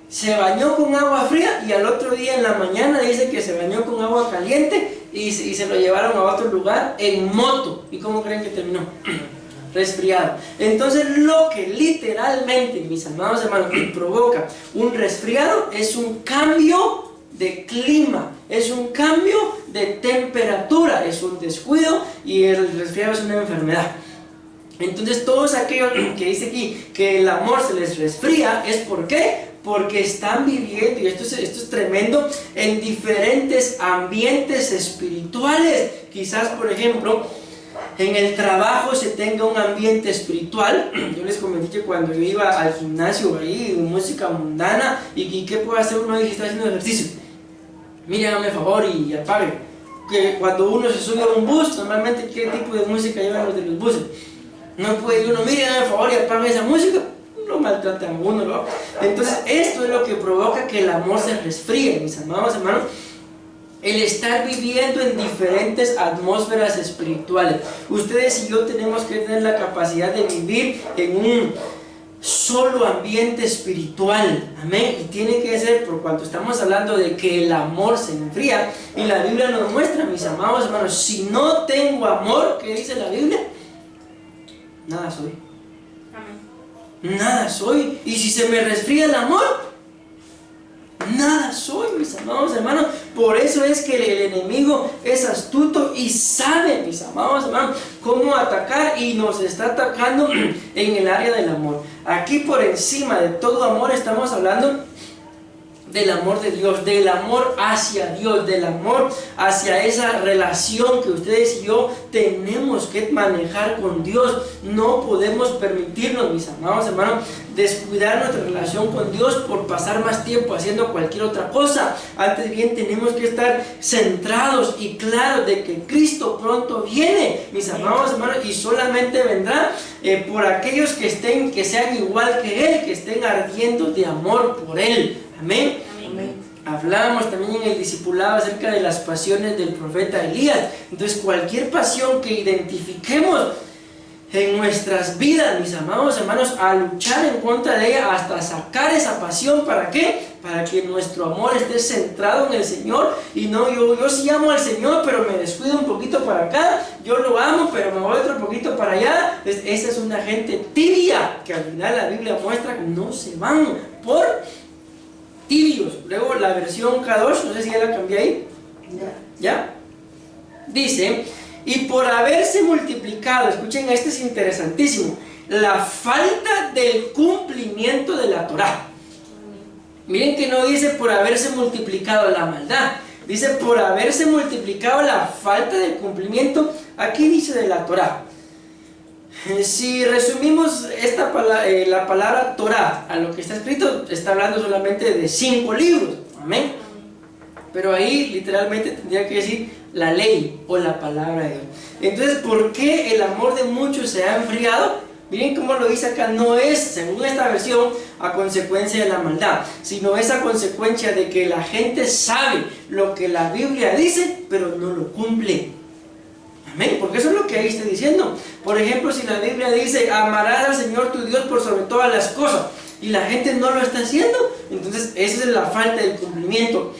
Se bañó con agua fría y al otro día en la mañana dice que se bañó con agua caliente y se lo llevaron a otro lugar en moto. ¿Y cómo creen que terminó? Resfriado. Entonces, lo que literalmente, mis amados hermanos, provoca un resfriado es un cambio de clima, es un cambio de temperatura, es un descuido, y el resfriado es una enfermedad. Entonces, todos aquellos que dice aquí que el amor se les resfría, ¿es por qué? Porque están viviendo, y esto es tremendo, en diferentes ambientes espirituales. Quizás, por ejemplo, en el trabajo se tenga un ambiente espiritual. Yo les comenté que cuando yo iba al gimnasio ahí, música mundana, y ¿qué puede hacer uno ahí que está haciendo ejercicio? Mire, hágame favor y apague. Que cuando uno se sube a un bus, normalmente, ¿qué tipo de música llevan los de los buses? No puede ir uno, mire, hágame favor y apague esa música. Lo maltratan a uno, ¿no? Entonces, esto es lo que provoca que el amor se resfríe, mis amados hermanos. el estar viviendo en diferentes atmósferas espirituales. Ustedes y yo tenemos que tener la capacidad de vivir en un solo ambiente espiritual, amén, y tiene que ser, por cuanto estamos hablando de que el amor se enfría, y la Biblia nos muestra, mis amados hermanos, si no tengo amor, ¿qué dice la Biblia? Nada soy. Amén. Nada soy. Y si se me resfría el amor, nada soy, mis amados hermanos. Por eso es que el enemigo es astuto y sabe, mis amados hermanos, cómo atacar, y nos está atacando en el área del amor. Aquí, por encima de todo amor, estamos hablando del amor de Dios, del amor hacia Dios, del amor hacia esa relación que ustedes y yo tenemos que manejar con Dios. No podemos permitirnos, mis amados hermanos, descuidar nuestra relación con Dios por pasar más tiempo haciendo cualquier otra cosa. Antes bien tenemos que estar centrados y claros de que Cristo pronto viene, mis amados hermanos, y solamente vendrá por aquellos que sean igual que Él, que estén ardiendo de amor por Él. Amén. Amén. Hablábamos también en el discipulado acerca de las pasiones del profeta Elías. Entonces, cualquier pasión que identifiquemos en nuestras vidas, mis amados hermanos, a luchar en contra de ella hasta sacar esa pasión. ¿Para qué? Para que nuestro amor esté centrado en el Señor, y no yo sí amo al Señor, pero me descuido un poquito para acá, yo lo amo, pero me voy otro poquito para allá. Entonces, esa es una gente tibia, que al final la Biblia muestra que no se van por tibios. Luego la versión K2, no sé si ya la cambié ahí. ¿Ya? Dice, y por haberse multiplicado, escuchen, este es interesantísimo, la falta del cumplimiento de la Torá. Miren que no dice por haberse multiplicado la maldad, dice por haberse multiplicado la falta del cumplimiento. Aquí dice de la Torá. Si resumimos la palabra Torá a lo que está escrito, está hablando solamente de 5 libros, amén. Pero ahí literalmente tendría que decir la ley o la palabra de Dios. Entonces, ¿por qué el amor de muchos se ha enfriado? Miren cómo lo dice acá, no es, según esta versión, a consecuencia de la maldad, sino es a consecuencia de que la gente sabe lo que la Biblia dice, pero no lo cumple. Amén, porque eso es lo que ahí está diciendo. Por ejemplo, si la Biblia dice, amarás al Señor tu Dios por sobre todas las cosas, y la gente no lo está haciendo, entonces esa es la falta del cumplimiento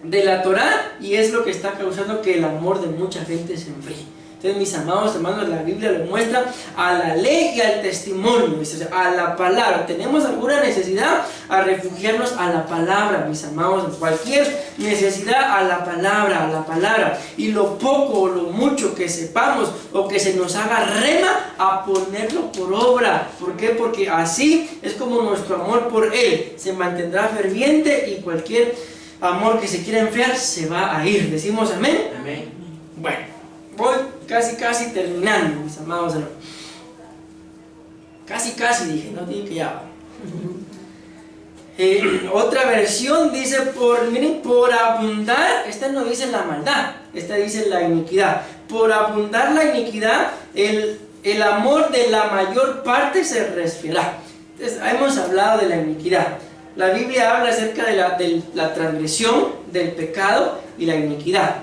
de la Torá, y es lo que está causando que el amor de mucha gente se enfríe. Entonces, mis amados hermanos, la Biblia lo muestra a la ley y al testimonio, a la palabra. ¿Tenemos alguna necesidad? A refugiarnos a la palabra, mis amados. Cualquier necesidad, a la palabra. Y lo poco o lo mucho que sepamos o que se nos haga rema, a ponerlo por obra. ¿Por qué? Porque así es como nuestro amor por Él se mantendrá ferviente, y cualquier amor que se quiera enfriar se va a ir. ¿Decimos amén? Amén. Bueno, voy casi terminando, mis amados hermanos. Casi dije, no dije que ya. Otra versión dice, por abundar, esta no dice la maldad, esta dice la iniquidad. Por abundar la iniquidad, el amor de la mayor parte se resfriará. Entonces, hemos hablado de la iniquidad. La Biblia habla acerca de la transgresión, del pecado y la iniquidad.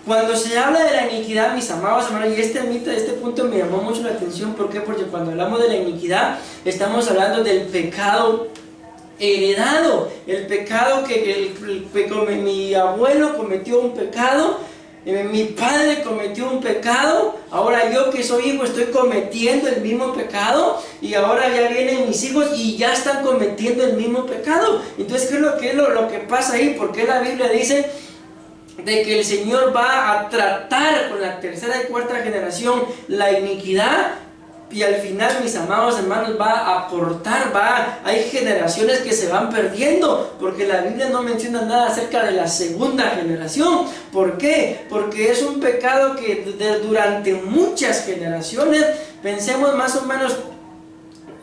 Cuando se habla de la iniquidad, mis amados hermanos, y este punto me llamó mucho la atención. ¿Por qué? Porque cuando hablamos de la iniquidad, estamos hablando del pecado heredado. El pecado que mi abuelo cometió un pecado, mi padre cometió un pecado, ahora yo que soy hijo estoy cometiendo el mismo pecado, y ahora ya vienen mis hijos y ya están cometiendo el mismo pecado. Entonces, ¿qué es lo que pasa ahí? ¿Por qué la Biblia dice de que el Señor va a tratar con la tercera y cuarta generación la iniquidad? Y al final, mis amados hermanos, va a cortar, hay generaciones que se van perdiendo, porque la Biblia no menciona nada acerca de la segunda generación. ¿Por qué? Porque es un pecado que durante muchas generaciones, pensemos más o menos,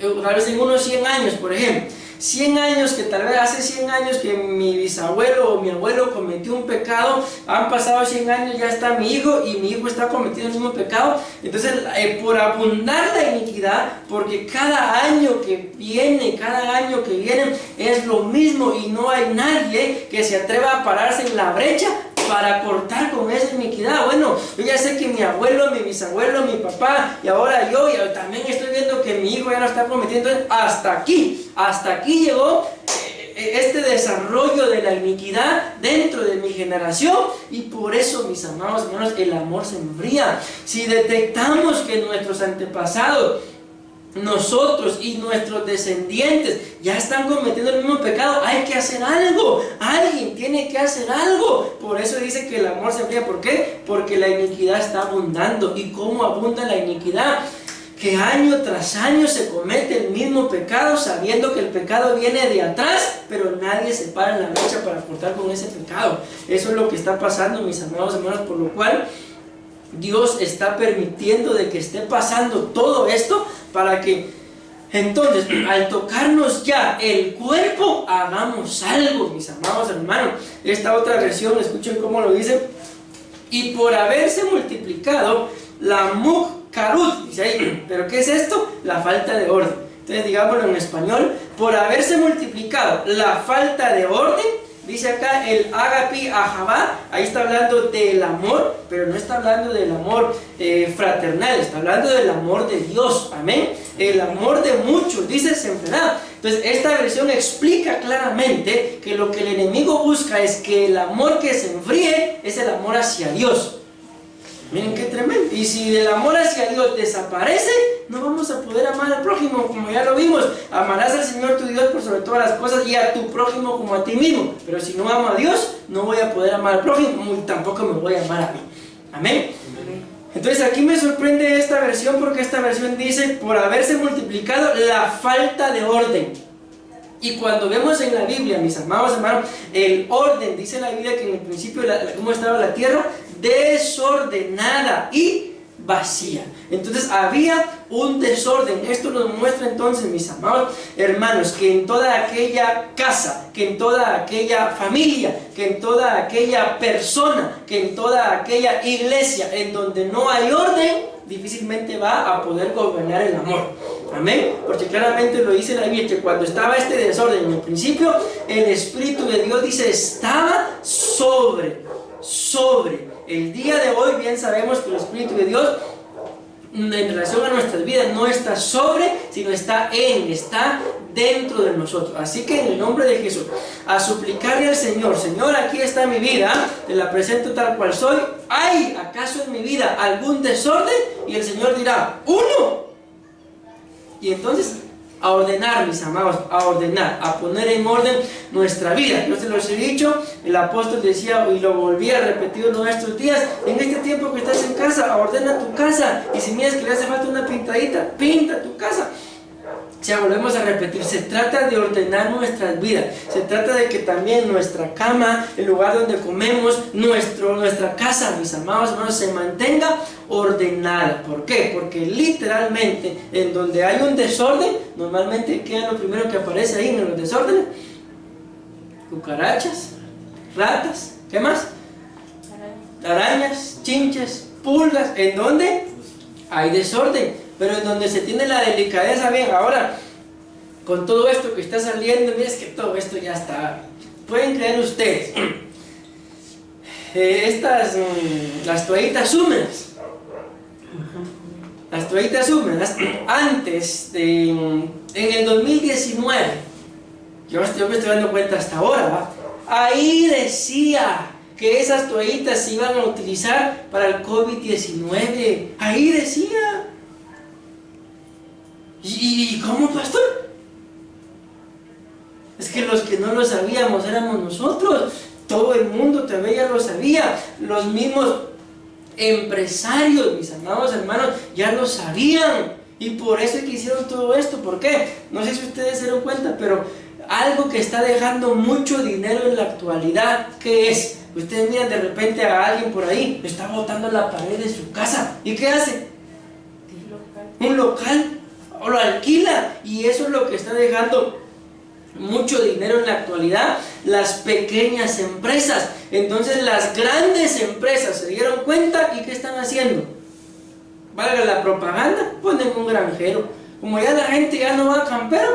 tal vez en unos 100 años, por ejemplo, 100 años, que tal vez hace 100 años que mi bisabuelo o mi abuelo cometió un pecado, han pasado 100 años, ya está mi hijo, y mi hijo está cometiendo el mismo pecado. Entonces, por abundar la iniquidad, porque cada año que viene es lo mismo, y no hay nadie que se atreva a pararse en la brecha para cortar con esa iniquidad? Bueno, yo ya sé que mi abuelo, mi bisabuelo, mi papá, y ahora yo también estoy viendo que mi hijo ya lo está cometiendo. Hasta aquí llegó este desarrollo de la iniquidad dentro de mi generación, y por eso, mis amados hermanos, el amor se enfría. Si detectamos que nuestros antepasados, nosotros y nuestros descendientes ya están cometiendo el mismo pecado, hay que hacer algo, alguien tiene que hacer algo. Por eso dice que el amor se enfría. ¿Por qué? Porque la iniquidad está abundando. ¿Y cómo abunda la iniquidad? Que año tras año se comete el mismo pecado, sabiendo que el pecado viene de atrás, pero nadie se para en la brecha para cortar con ese pecado. Eso es lo que está pasando, mis amados hermanos, por lo cual Dios está permitiendo de que esté pasando todo esto, para que entonces, al tocarnos ya el cuerpo, hagamos algo, mis amados hermanos. Esta otra versión, escuchen cómo lo dice: y por haberse multiplicado la muhkarut, dice ahí. ¿Pero qué es esto? La falta de orden. Entonces, digámoslo en español: por haberse multiplicado la falta de orden. Dice acá el agapi ahabá, ahí está hablando del amor, pero no está hablando del amor fraternal, está hablando del amor de Dios, amén. El amor de muchos, dice, se enfriará. Entonces, esta versión explica claramente que lo que el enemigo busca es que el amor que se enfríe es el amor hacia Dios. Miren qué tremendo. Y si el amor hacia Dios desaparece, no vamos a poder amar al prójimo, como ya lo vimos. Amarás al Señor tu Dios por sobre todas las cosas, y a tu prójimo como a ti mismo. Pero si no amo a Dios, no voy a poder amar al prójimo, y tampoco me voy a amar a mí. Amén. Entonces aquí me sorprende esta versión, porque esta versión dice: por haberse multiplicado la falta de orden. Y cuando vemos en la Biblia, mis amados hermanos, el orden, dice la Biblia que en el principio, ¿cómo estaba la tierra? Desordenada y vacía. Entonces había un desorden. Esto nos muestra entonces, mis amados hermanos, que en toda aquella casa, que en toda aquella familia, que en toda aquella persona, que en toda aquella iglesia en donde no hay orden, difícilmente va a poder gobernar el amor. Amén. Porque claramente lo dice la Biblia, que cuando estaba este desorden en el principio, el Espíritu de Dios, dice, estaba sobre. El día de hoy bien sabemos que el Espíritu de Dios en relación a nuestras vidas no está sobre, sino está dentro de nosotros. Así que en el nombre de Jesús, a suplicarle al Señor: Señor, aquí está mi vida, te la presento tal cual soy. ¿Hay acaso en mi vida algún desorden? Y el Señor dirá: uno. Y entonces a ordenar, mis amados, a ordenar, a poner en orden nuestra vida. Yo se los he dicho, el apóstol decía, y lo volví a repetir uno de estos días: en este tiempo que estás en casa, ordena tu casa, y si miras que le hace falta una pintadita, pinta tu casa. O sea, volvemos a repetir, se trata de ordenar nuestras vidas, se trata de que también nuestra cama, el lugar donde comemos, nuestra casa, mis amados hermanos, se mantenga ordenada. ¿Por qué? Porque literalmente, en donde hay un desorden, normalmente, ¿qué es lo primero que aparece ahí en los desórdenes? Cucarachas, ratas, ¿qué más? Arañas, chinches, pulgas. ¿En dónde? Hay desorden. Pero en donde se tiene la delicadeza, bien, ahora, con todo esto que está saliendo, miren, es que todo esto ya está. Pueden creer ustedes, las toallitas húmedas. Las toallitas húmedas, antes, en el 2019, yo me estoy dando cuenta hasta ahora, ¿va? Ahí decía que esas toallitas se iban a utilizar para el COVID-19. Ahí decía. ¿Y cómo, pastor? Es que los que no lo sabíamos éramos nosotros. Todo el mundo también ya lo sabía. Los mismos empresarios, mis amados hermanos, ya lo sabían. Y por eso es que hicieron todo esto. ¿Por qué? No sé si ustedes se dieron cuenta, pero algo que está dejando mucho dinero en la actualidad, ¿qué es? Ustedes miran de repente a alguien por ahí, está botando la pared de su casa. ¿Y qué hace? Un local. O lo alquila, y eso es lo que está dejando mucho dinero en la actualidad, las pequeñas empresas. Entonces las grandes empresas se dieron cuenta, y ¿qué están haciendo? Valga la propaganda, ponen un granjero, Como ya la gente ya no va a campear,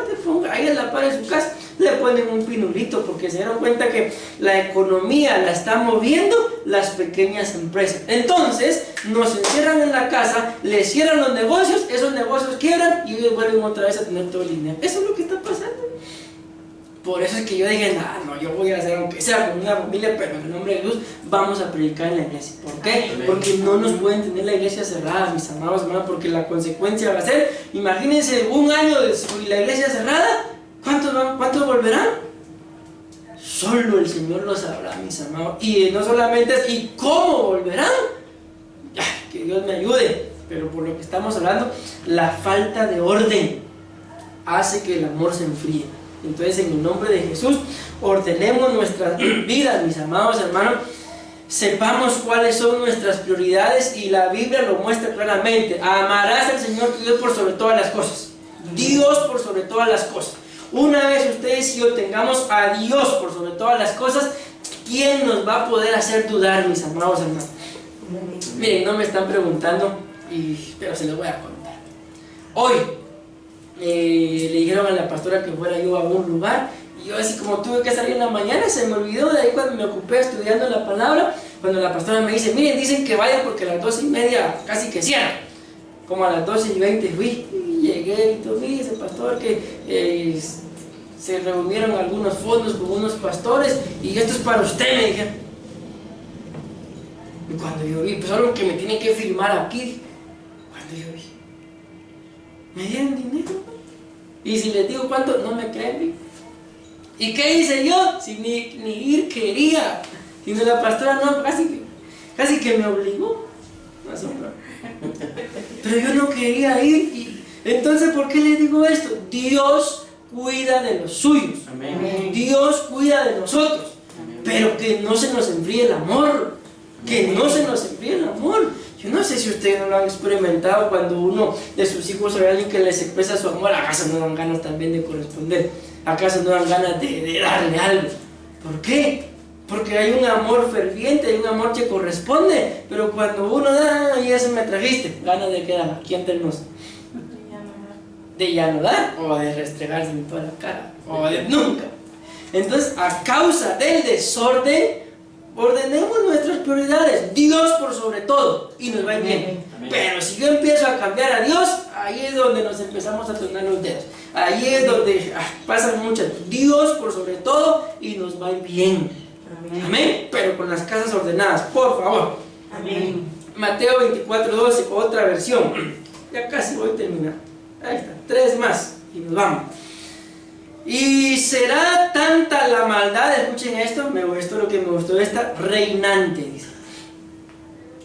ahí en la par de su casa le ponen un pinulito, porque se dieron cuenta que la economía la están moviendo las pequeñas empresas. Entonces nos encierran en la casa, les cierran los negocios, esos negocios quiebran y ellos vuelven otra vez a tener todo el dinero. Eso es lo que está pasando. Por eso es que yo dije, no, yo voy a hacer aunque sea con una familia, pero en el nombre de Jesús vamos a predicar en la iglesia. ¿Por qué? Porque no nos pueden tener la iglesia cerrada, mis amados hermanos, porque la consecuencia va a ser, imagínense, un año de la iglesia cerrada, ¿cuántos volverán? Solo el Señor lo sabrá, mis amados. Y no solamente es, ¿y cómo volverán? Que Dios me ayude. Pero por lo que estamos hablando, la falta de orden hace que el amor se enfríe. Entonces, en el nombre de Jesús, ordenemos nuestras vidas, mis amados hermanos. Sepamos cuáles son nuestras prioridades y la Biblia lo muestra claramente. Amarás al Señor tu Dios por sobre todas las cosas. Dios por sobre todas las cosas. Una vez ustedes y yo tengamos a Dios por sobre todas las cosas, ¿quién nos va a poder hacer dudar, mis amados hermanos? Miren, no me están preguntando, pero se los voy a contar. Hoy le dijeron a la pastora que fuera yo a un lugar, y yo así como tuve que salir en la mañana, se me olvidó. De ahí cuando me ocupé estudiando la palabra, cuando la pastora me dice, miren, dicen que vaya porque a las 12:30 casi que cierran. Como a las 12:20 fui, y llegué y todo, ese pastor que se reunieron algunos fondos con unos pastores, y esto es para usted, me dijeron. Y cuando yo vi, pues algo que me tienen que firmar aquí, cuando yo vi, me dieron dinero. Y si les digo cuánto, no me creen. ¿Y qué hice yo? Si ni ir quería. Sino la pastora no, casi que me obligó. Pero yo no quería ir. Entonces, ¿por qué les digo esto? Dios cuida de los suyos. Amén. Dios cuida de nosotros. Amén. Pero que no se nos enfríe el amor. Que no se nos enfríe el amor. Yo no sé si ustedes no lo han experimentado cuando uno de sus hijos o alguien que les expresa su amor, ¿acaso no dan ganas también de corresponder? ¿Acaso no dan ganas de darle algo? ¿Por qué? Porque hay un amor ferviente, hay un amor que corresponde, pero cuando uno da, y eso me trajiste, ganas de qué dar, ¿quién tenemos? De ya no dar, o de restregarse en toda la cara, o de nunca. Entonces, a causa del desorden, ordenemos nuestras prioridades, Dios por sobre todo, y nos va a ir bien. Amén. Pero si yo empiezo a cambiar a Dios, ahí es donde nos empezamos a tronar los dedos. Ahí es donde pasan muchas. Dios por sobre todo, y nos va a ir bien. Amén. Amén. Pero con las casas ordenadas, por favor. Amén. Mateo 24:12, otra versión. Ya casi voy a terminar. Ahí está, 3 más y nos vamos. Y será tanta la maldad, escuchen esto, esto es lo que me gustó, esta reinante, dice.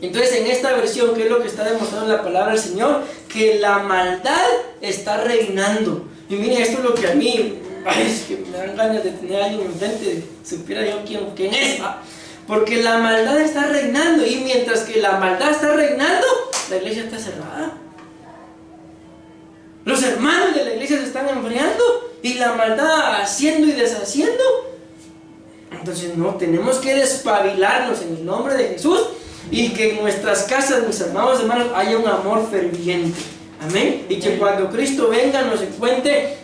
Entonces, en esta versión, ¿qué es lo que está demostrando la palabra del Señor? Que la maldad está reinando. Y miren, esto es lo que a mí, es que me dan ganas de tener a alguien enfrente, supiera yo quién es, ¿va? Porque la maldad está reinando, y mientras que la maldad está reinando, la iglesia está cerrada. Los hermanos de la iglesia se están enfriando y la maldad haciendo y deshaciendo. Entonces no, tenemos que despabilarnos en el nombre de Jesús y que en nuestras casas, mis amados hermanos, haya un amor ferviente. Amén. Y que cuando Cristo venga nos encuentre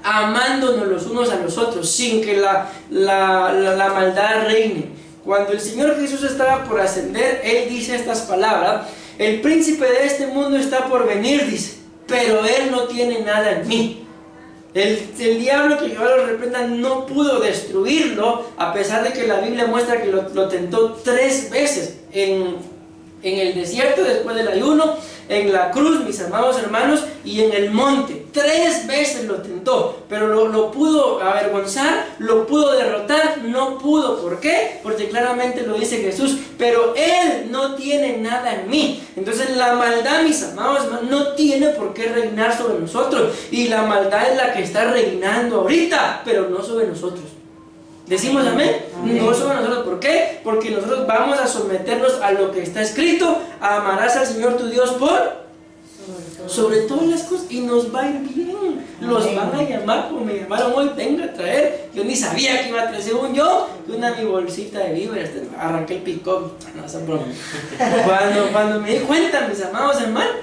amándonos los unos a los otros sin que la maldad reine. Cuando el Señor Jesús estaba por ascender, Él dice estas palabras: el príncipe de este mundo está por venir, dice, pero él no tiene nada en mí. El diablo, que Jehová lo reprenda, no pudo destruirlo, a pesar de que la Biblia muestra que lo tentó 3 veces en el desierto después del ayuno, en la cruz, mis amados hermanos, y en el monte. 3 veces lo tentó, pero lo pudo avergonzar, lo pudo derrotar, no pudo. ¿Por qué? Porque claramente lo dice Jesús: pero él no tiene nada en mí. Entonces la maldad, mis amados hermanos, no tiene por qué reinar sobre nosotros, y la maldad es la que está reinando ahorita, pero no sobre nosotros. ¿Decimos amén? Amén. No sobre nosotros. ¿Por qué? Porque nosotros vamos a someternos a lo que está escrito: amarás al Señor tu Dios sobre todas las cosas, y nos va a ir bien. Los van a llamar como me llamaron hoy: venga a traer. Yo ni sabía que iba a traer, según yo, que mi bolsita de víveres. Arranqué el pick-up. No, esa broma. Cuando me di cuenta, mis amados hermanos,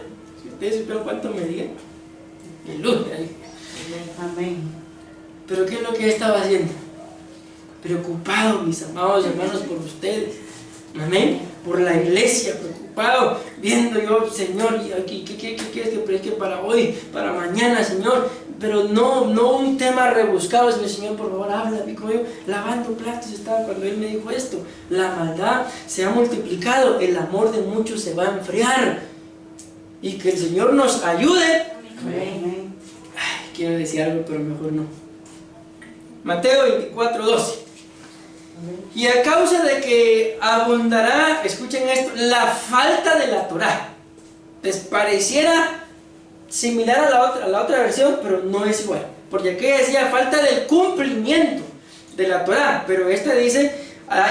si ustedes supieron cuánto me dieron, Aleluya. Amén. Pero ¿qué es lo que él estaba haciendo? Preocupado, mis amados hermanos, por ustedes. Amén. Por la iglesia, preocupado, viendo yo, Señor, ¿qué quieres que predique para hoy, para mañana, Señor? Pero no un tema rebuscado, sino, Señor, por favor, habla, como yo, lavando platos estaba cuando Él me dijo esto. La maldad se ha multiplicado, el amor de muchos se va a enfriar. Y que el Señor nos ayude. Amén. Ay, quiero decir algo, pero mejor no. Mateo 24:12. Y a causa de que abundará, escuchen esto, la falta de la Torá. Les pareciera similar a la otra versión, pero no es igual. Porque aquí decía falta del cumplimiento de la Torá, pero esta dice,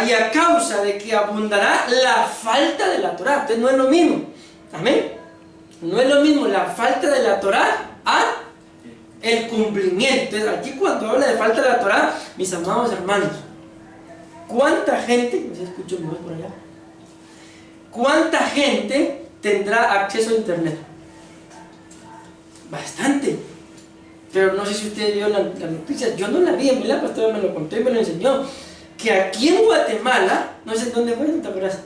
y a causa de que abundará la falta de la Torá. Entonces no es lo mismo. Amén. No es lo mismo la falta de la Torá a el cumplimiento. Entonces aquí cuando habla de falta de la Torá, mis amados hermanos, ¿cuánta gente, no sé si escucho mi voz por allá? ¿Cuánta gente tendrá acceso a internet? Bastante. Pero no sé si usted vio la noticia, yo no la vi, en la pastora me lo contó y me lo enseñó, que aquí en Guatemala, no sé dónde fue, ¿te acuerdas?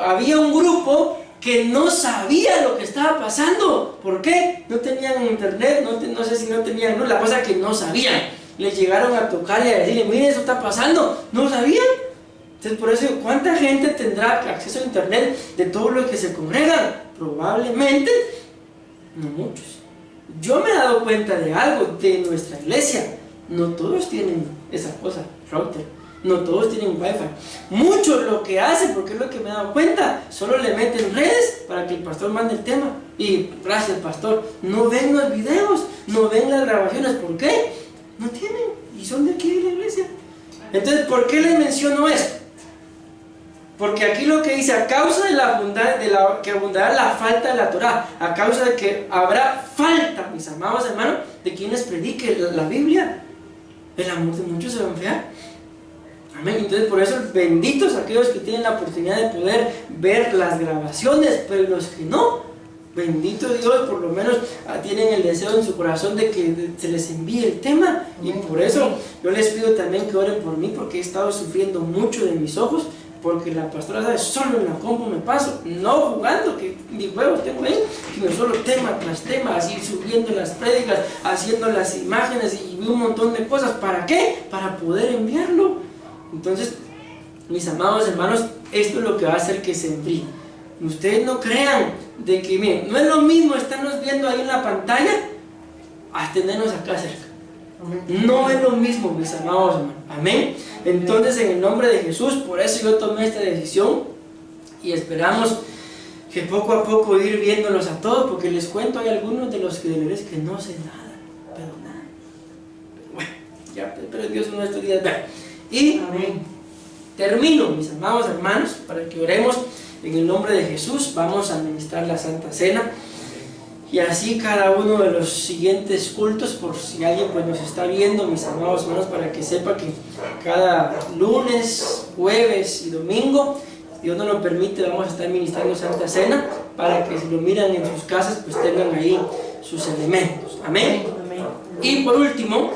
Había un grupo que no sabía lo que estaba pasando. ¿Por qué? No tenían internet, no sé si no tenían luz, la cosa que no sabían. Les llegaron a tocar y a decirle, mire, eso está pasando, no sabían. Entonces por eso, ¿cuánta gente tendrá acceso a internet de todos los que se congregan? Probablemente no muchos. Yo me he dado cuenta de algo de nuestra iglesia. No todos tienen esa cosa, router. No todos tienen wifi. Muchos lo que hacen, porque es lo que me he dado cuenta, solo le meten redes para que el pastor mande el tema. Y gracias, pastor. No ven los videos, no ven las grabaciones. ¿Por qué? No tienen. Y son de aquí de la iglesia. Entonces, ¿por qué les menciono esto? Porque aquí lo que dice, a causa de que abundará la falta de la Torá, a causa de que habrá falta, mis amados hermanos, de quienes prediquen la Biblia, el amor de muchos se va a enfriar. Amén. Entonces por eso benditos aquellos que tienen la oportunidad de poder ver las grabaciones, pero los que no, bendito Dios, por lo menos tienen el deseo en su corazón de que se les envíe el tema. Y por eso yo les pido también que oren por mí, porque he estado sufriendo mucho de mis ojos, porque la pastora sabe, solo en la compu me paso, no jugando, que ni juegos tengo ahí, sino solo tema tras tema, así subiendo las prédicas, haciendo las imágenes y un montón de cosas. ¿Para qué? Para poder enviarlo. Entonces, mis amados hermanos, esto es lo que va a hacer que se enfríe. Ustedes no crean de que, miren, no es lo mismo estarnos viendo ahí en la pantalla a tenernos acá cerca. No es lo mismo, mis amados hermanos. Amén. Entonces, en el nombre de Jesús, por eso yo tomé esta decisión y esperamos que poco a poco ir viéndolos a todos, porque les cuento, hay algunos de los que que no sé nada, pero nada. Pero bueno, ya, pero Dios en estos días vea. Y amén. Termino, mis amados hermanos, para que oremos en el nombre de Jesús. Vamos a administrar la Santa Cena. Y así cada uno de los siguientes cultos, por si alguien pues nos está viendo, mis amados hermanos, para que sepa que cada lunes, jueves y domingo, Dios nos lo permite, vamos a estar ministrando Santa Cena, para que si lo miran en sus casas, pues tengan ahí sus elementos. Amén. Amén. Y por último,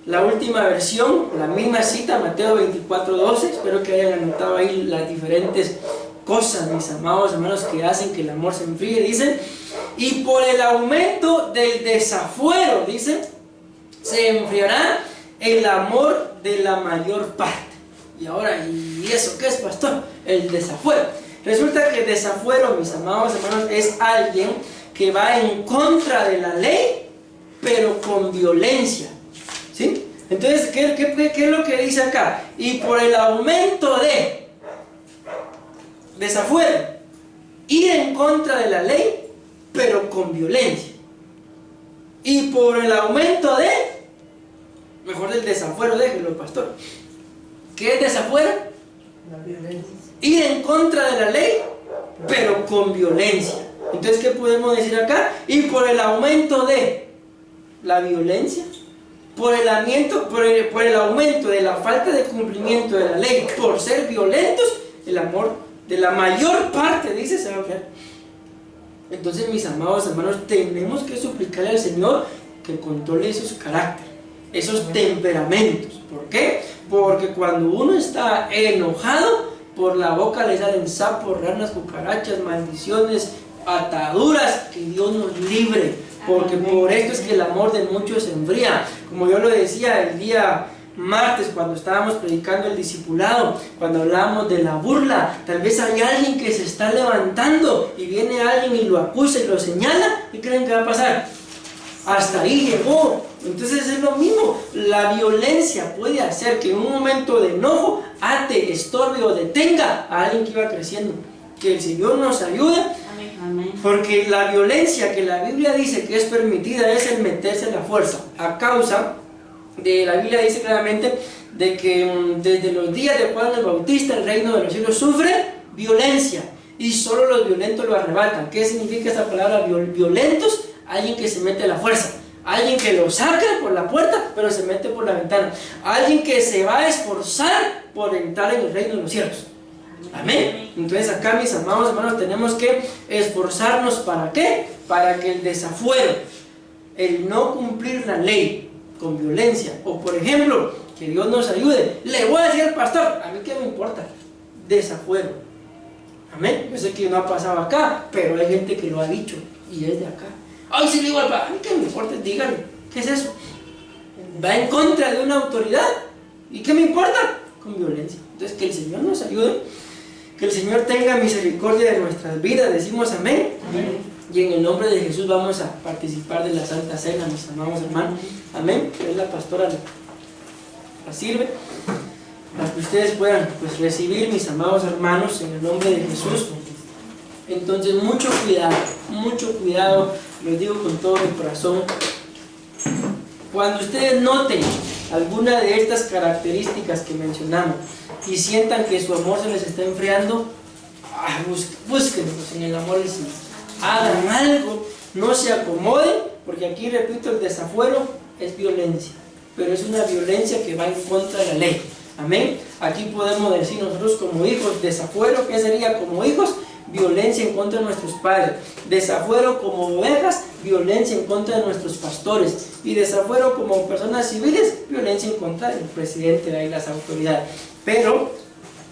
la última versión, la misma cita, Mateo 24:12. Espero que hayan anotado ahí las diferentes cosas, mis amados hermanos, que hacen que el amor se enfríe. Dice, y por el aumento del desafuero, dice, se enfriará el amor de la mayor parte. Y ahora, ¿y eso qué es, pastor? El desafuero. Resulta que el desafuero, mis amados hermanos, es alguien que va en contra de la ley, pero con violencia. ¿Sí? Entonces, ¿qué es lo que dice acá? Y por el aumento de desafuero, ir en contra de la ley, pero con violencia. Y por el aumento de, mejor del desafuero, déjelo, pastor. ¿Qué es desafuero? La violencia. Ir en contra de la ley, pero con violencia. Entonces, ¿qué podemos decir acá? Y por el aumento de la violencia, por el aumento de la falta de cumplimiento de la ley, por ser violentos, el amor de la mayor parte, dice, se va a enfriar. Entonces, mis amados hermanos, tenemos que suplicarle al Señor que controle esos caracteres, esos temperamentos. ¿Por qué? Porque cuando uno está enojado, por la boca le salen sapos, ranas, cucarachas, maldiciones, ataduras. Que Dios nos libre, porque por esto es que el amor de muchos se enfría. Como yo lo decía el día martes cuando estábamos predicando el discipulado, cuando hablábamos de la burla, tal vez hay alguien que se está levantando y viene alguien y lo acusa y lo señala, y creen que va a pasar. Hasta ahí llegó. Entonces es lo mismo, la violencia puede hacer que en un momento de enojo ate, estorbe o detenga a alguien que iba creciendo. Que el Señor nos ayude. Amén. Porque la violencia que la Biblia dice que es permitida es el meterse en la fuerza, a causa de, la Biblia dice claramente, de que desde los días de Juan el Bautista el reino de los cielos sufre violencia, y solo los violentos lo arrebatan. ¿Qué significa esta palabra violentos? Alguien que se mete a la fuerza, alguien que lo saca por la puerta pero se mete por la ventana, alguien que se va a esforzar por entrar en el reino de los cielos. Amén. Entonces acá, mis amados hermanos, tenemos que esforzarnos. ¿Para qué? Para que el desafuero, el no cumplir la ley con violencia, o por ejemplo, que Dios nos ayude, le voy a decir al pastor, a mí qué me importa, desafuero. Amén. Yo sé que no ha pasado acá, pero hay gente que lo ha dicho y es de acá. Ay, si le digo al pastor, a mí qué me importa, díganme, ¿qué es eso? Va en contra de una autoridad, ¿y qué me importa? Con violencia. Entonces que el Señor nos ayude, que el Señor tenga misericordia de nuestras vidas. Decimos amén. Amén. Y en el nombre de Jesús vamos a participar de la Santa Cena, mis amados hermanos. Amén. Es la pastora la sirve para que ustedes puedan pues recibir, mis amados hermanos, en el nombre de Jesús. Entonces mucho cuidado, lo digo con todo mi corazón. Cuando ustedes noten alguna de estas características que mencionamos y sientan que su amor se les está enfriando, búsquenlos en el amor del Señor. Hagan algo, no se acomoden, porque aquí, repito, el desafuero es violencia, pero es una violencia que va en contra de la ley. Amén. Aquí podemos decir nosotros como hijos, desafuero, ¿qué sería como hijos? Violencia en contra de nuestros padres. Desafuero como ovejas, violencia en contra de nuestros pastores. Y desafuero como personas civiles, violencia en contra del presidente y las autoridades. Pero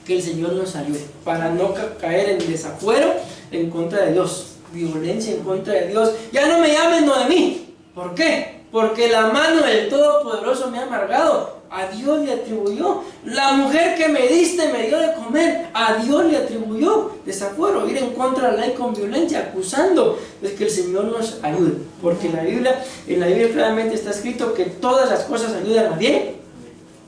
que el Señor nos ayude para no caer en desafuero en contra de Dios, violencia en contra de Dios. Ya no me llamen Noemí. ¿Por qué? Porque la mano del Todopoderoso me ha amargado. A Dios le atribuyó. La mujer que me diste me dio de comer. A Dios le atribuyó. Desafuero, ir en contra de la ley con violencia, acusando. Es que el Señor nos ayude. Porque en la Biblia claramente está escrito que todas las cosas ayudan a bien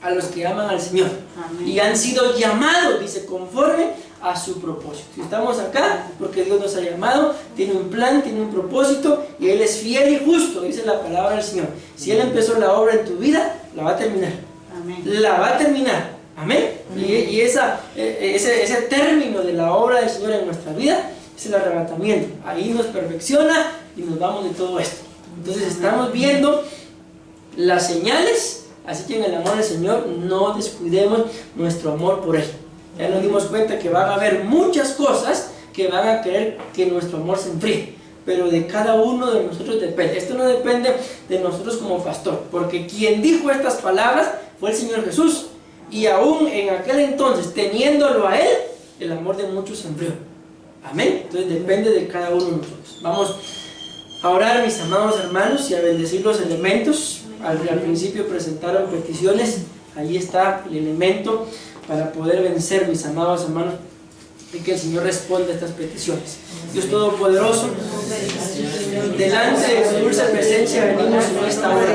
a los que aman al Señor. Amén. Y han sido llamados, dice, conforme a su propósito. Si estamos acá, porque Dios nos ha llamado, tiene un plan, tiene un propósito, y Él es fiel y justo, dice la palabra del Señor. Si Él empezó la obra en tu vida, la va a terminar. Amén. La va a terminar. Amén. Y ese término de la obra del Señor en nuestra vida es el arrebatamiento. Ahí nos perfecciona y nos vamos de todo esto. Entonces estamos viendo las señales. Así que en el amor del Señor no descuidemos nuestro amor por Él. Ya nos dimos cuenta que van a haber muchas cosas que van a querer que nuestro amor se enfríe, pero de cada uno de nosotros depende. Esto no depende de nosotros como pastor, porque quien dijo estas palabras fue el Señor Jesús, y aún en aquel entonces, teniéndolo a Él, el amor de muchos se enfrió. Amén. Entonces depende de cada uno de nosotros. Vamos a orar, mis amados hermanos, y a bendecir los elementos. Al principio presentaron peticiones, ahí está el elemento para poder vencer, mis amados hermanos, y que el Señor responda a estas peticiones. Dios Todopoderoso, delante de su dulce presencia venimos en esta hora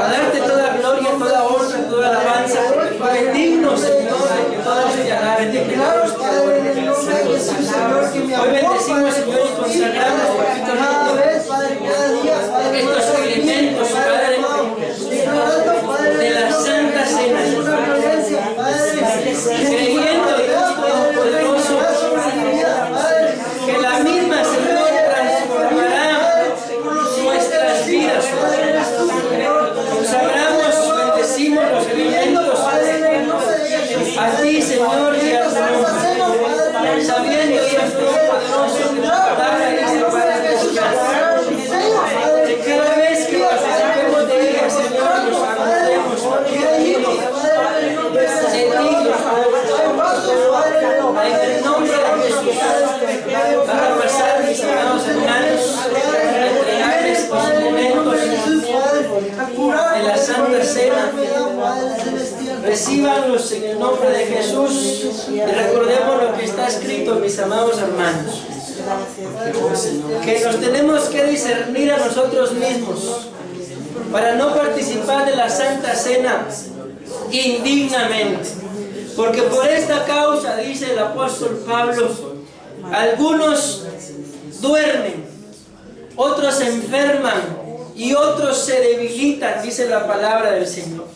a darte toda gloria, toda honra, toda alabanza, porque tú eres digno, Señor, de que todos te alaben, de que todos te adoren. Hoy bendecimos, Señor, y consagramos estos elementos, Padre, de la Santa Cena, creyendo, Dios Todopoderoso, que la misma, Señor, transformará nuestras vidas. Consagramos, bendecimos los elementos a ti, Señor, y a tu nombre, sabiendo, Dios Todopoderoso, Recíbanlos en el nombre de Jesús y recordemos lo que está escrito, mis amados hermanos, que nos tenemos que discernir a nosotros mismos para no participar de la Santa Cena indignamente, porque por esta causa, dice el apóstol Pablo, algunos duermen, otros se enferman y otros se debilitan, dice la palabra del Señor.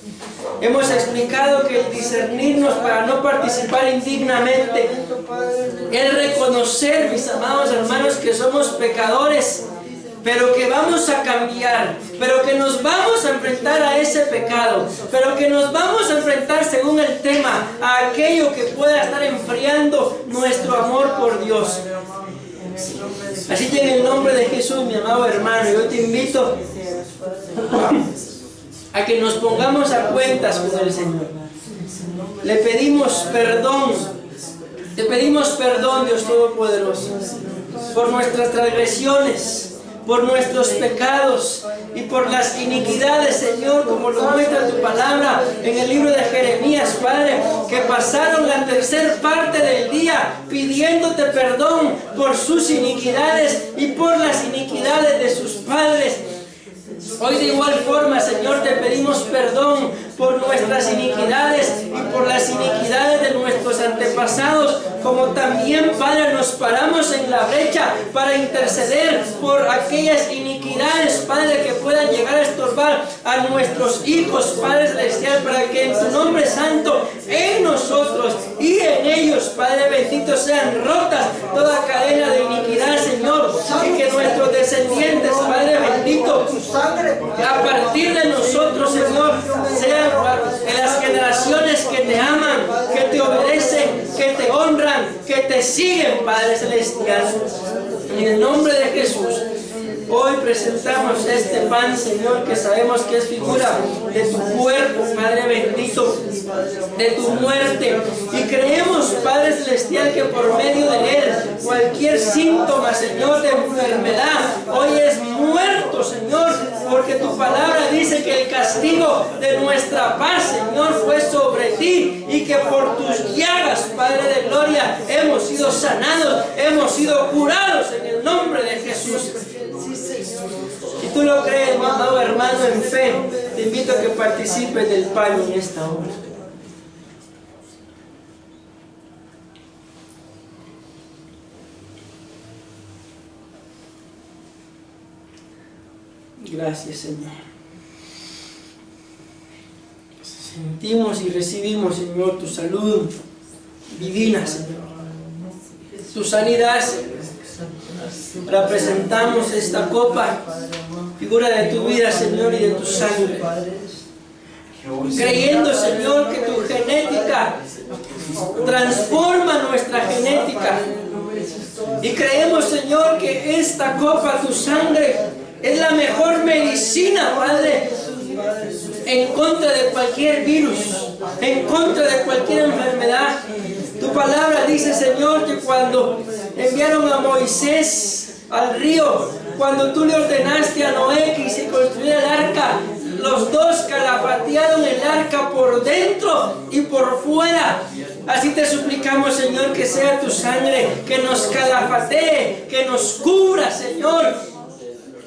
Hemos explicado que el discernirnos para no participar indignamente es reconocer, mis amados hermanos, que somos pecadores, pero que vamos a cambiar, pero que nos vamos a enfrentar a ese pecado, pero que nos vamos a enfrentar, según el tema, a aquello que pueda estar enfriando nuestro amor por Dios. Así que en el nombre de Jesús, mi amado hermano, yo te invito a que nos pongamos a cuentas con el Señor. Le pedimos perdón, te pedimos perdón, Dios Todopoderoso, por nuestras transgresiones, por nuestros pecados y por las iniquidades, Señor, como lo muestra tu palabra en el libro de Jeremías, Padre, que pasaron la tercera parte del día pidiéndote perdón por sus iniquidades y por las iniquidades de sus padres. Hoy de igual forma, Señor, te pedimos perdón por nuestras iniquidades y por las iniquidades de nuestros antepasados, como también, Padre, nos paramos en la brecha para interceder por aquellas iniquidades, Padre, que puedan llegar a estorbar a nuestros hijos, Padre Celestial, para que en tu nombre santo, en nosotros y en ellos, Padre bendito, sean rotas toda cadena de iniquidad, Señor, y que nuestros descendientes, Padre bendito, a partir de nosotros, Señor, sean en las generaciones que te aman, que te obedecen, que te honran, que te siguen, Padre Celestial. En el nombre de Jesús, hoy presentamos este pan, Señor, que sabemos que es figura de tu cuerpo, Padre bendito, de tu muerte. Y creemos, Padre Celestial, que por medio de él, cualquier síntoma, Señor, de enfermedad, hoy es muerto, Señor, porque tu palabra dice que el castigo de nuestra paz, Señor, fue sobre ti, y que por tus llagas, Padre de gloria, hemos sido sanados, hemos sido curados en el nombre de Jesús. Si tú lo crees, mi amado hermano, en fe, te invito a que participes del pan en esta hora. Gracias, Señor. Sentimos y recibimos, Señor, tu salud divina, Señor, tu sanidad, Señor. Ahora presentamos esta copa, figura de tu vida, Señor, y de tu sangre, creyendo, Señor, que tu genética transforma nuestra genética, y creemos, Señor, que esta copa, tu sangre, es la mejor medicina, Padre, en contra de cualquier virus, en contra de cualquier enfermedad. Tu palabra dice, Señor, que cuando enviaron a Moisés al río, cuando tú le ordenaste a Noé que se construyera el arca, los dos calafatearon el arca por dentro y por fuera. Así te suplicamos, Señor, que sea tu sangre que nos calafatee, que nos cubra, Señor,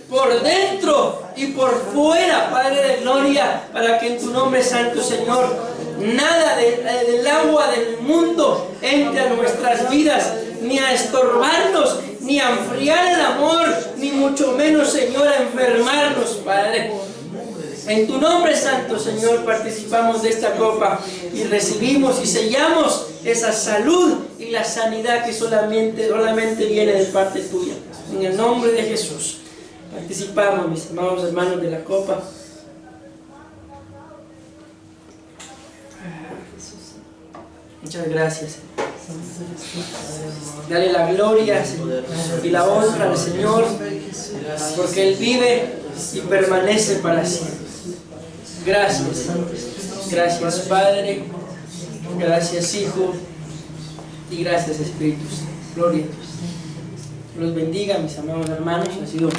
por dentro y por fuera, Padre de gloria, para que en tu nombre santo, Señor, nada del agua del mundo entre a nuestras vidas, ni a estorbarnos, ni a enfriar el amor, ni mucho menos, Señor, a enfermarnos, Padre. En tu nombre santo, Señor, participamos de esta copa y recibimos y sellamos esa salud y la sanidad que solamente viene de parte tuya. En el nombre de Jesús. Participamos, mis amados hermanos, de la copa. Muchas gracias, Señor. Dale la gloria, Señor, y la honra al Señor, porque Él vive y permanece para siempre. Gracias, Señor. Gracias, Padre. Gracias, Hijo. Y gracias, Espíritu Santo. Gloria a Dios. Los bendiga, mis amados hermanos. Ha sido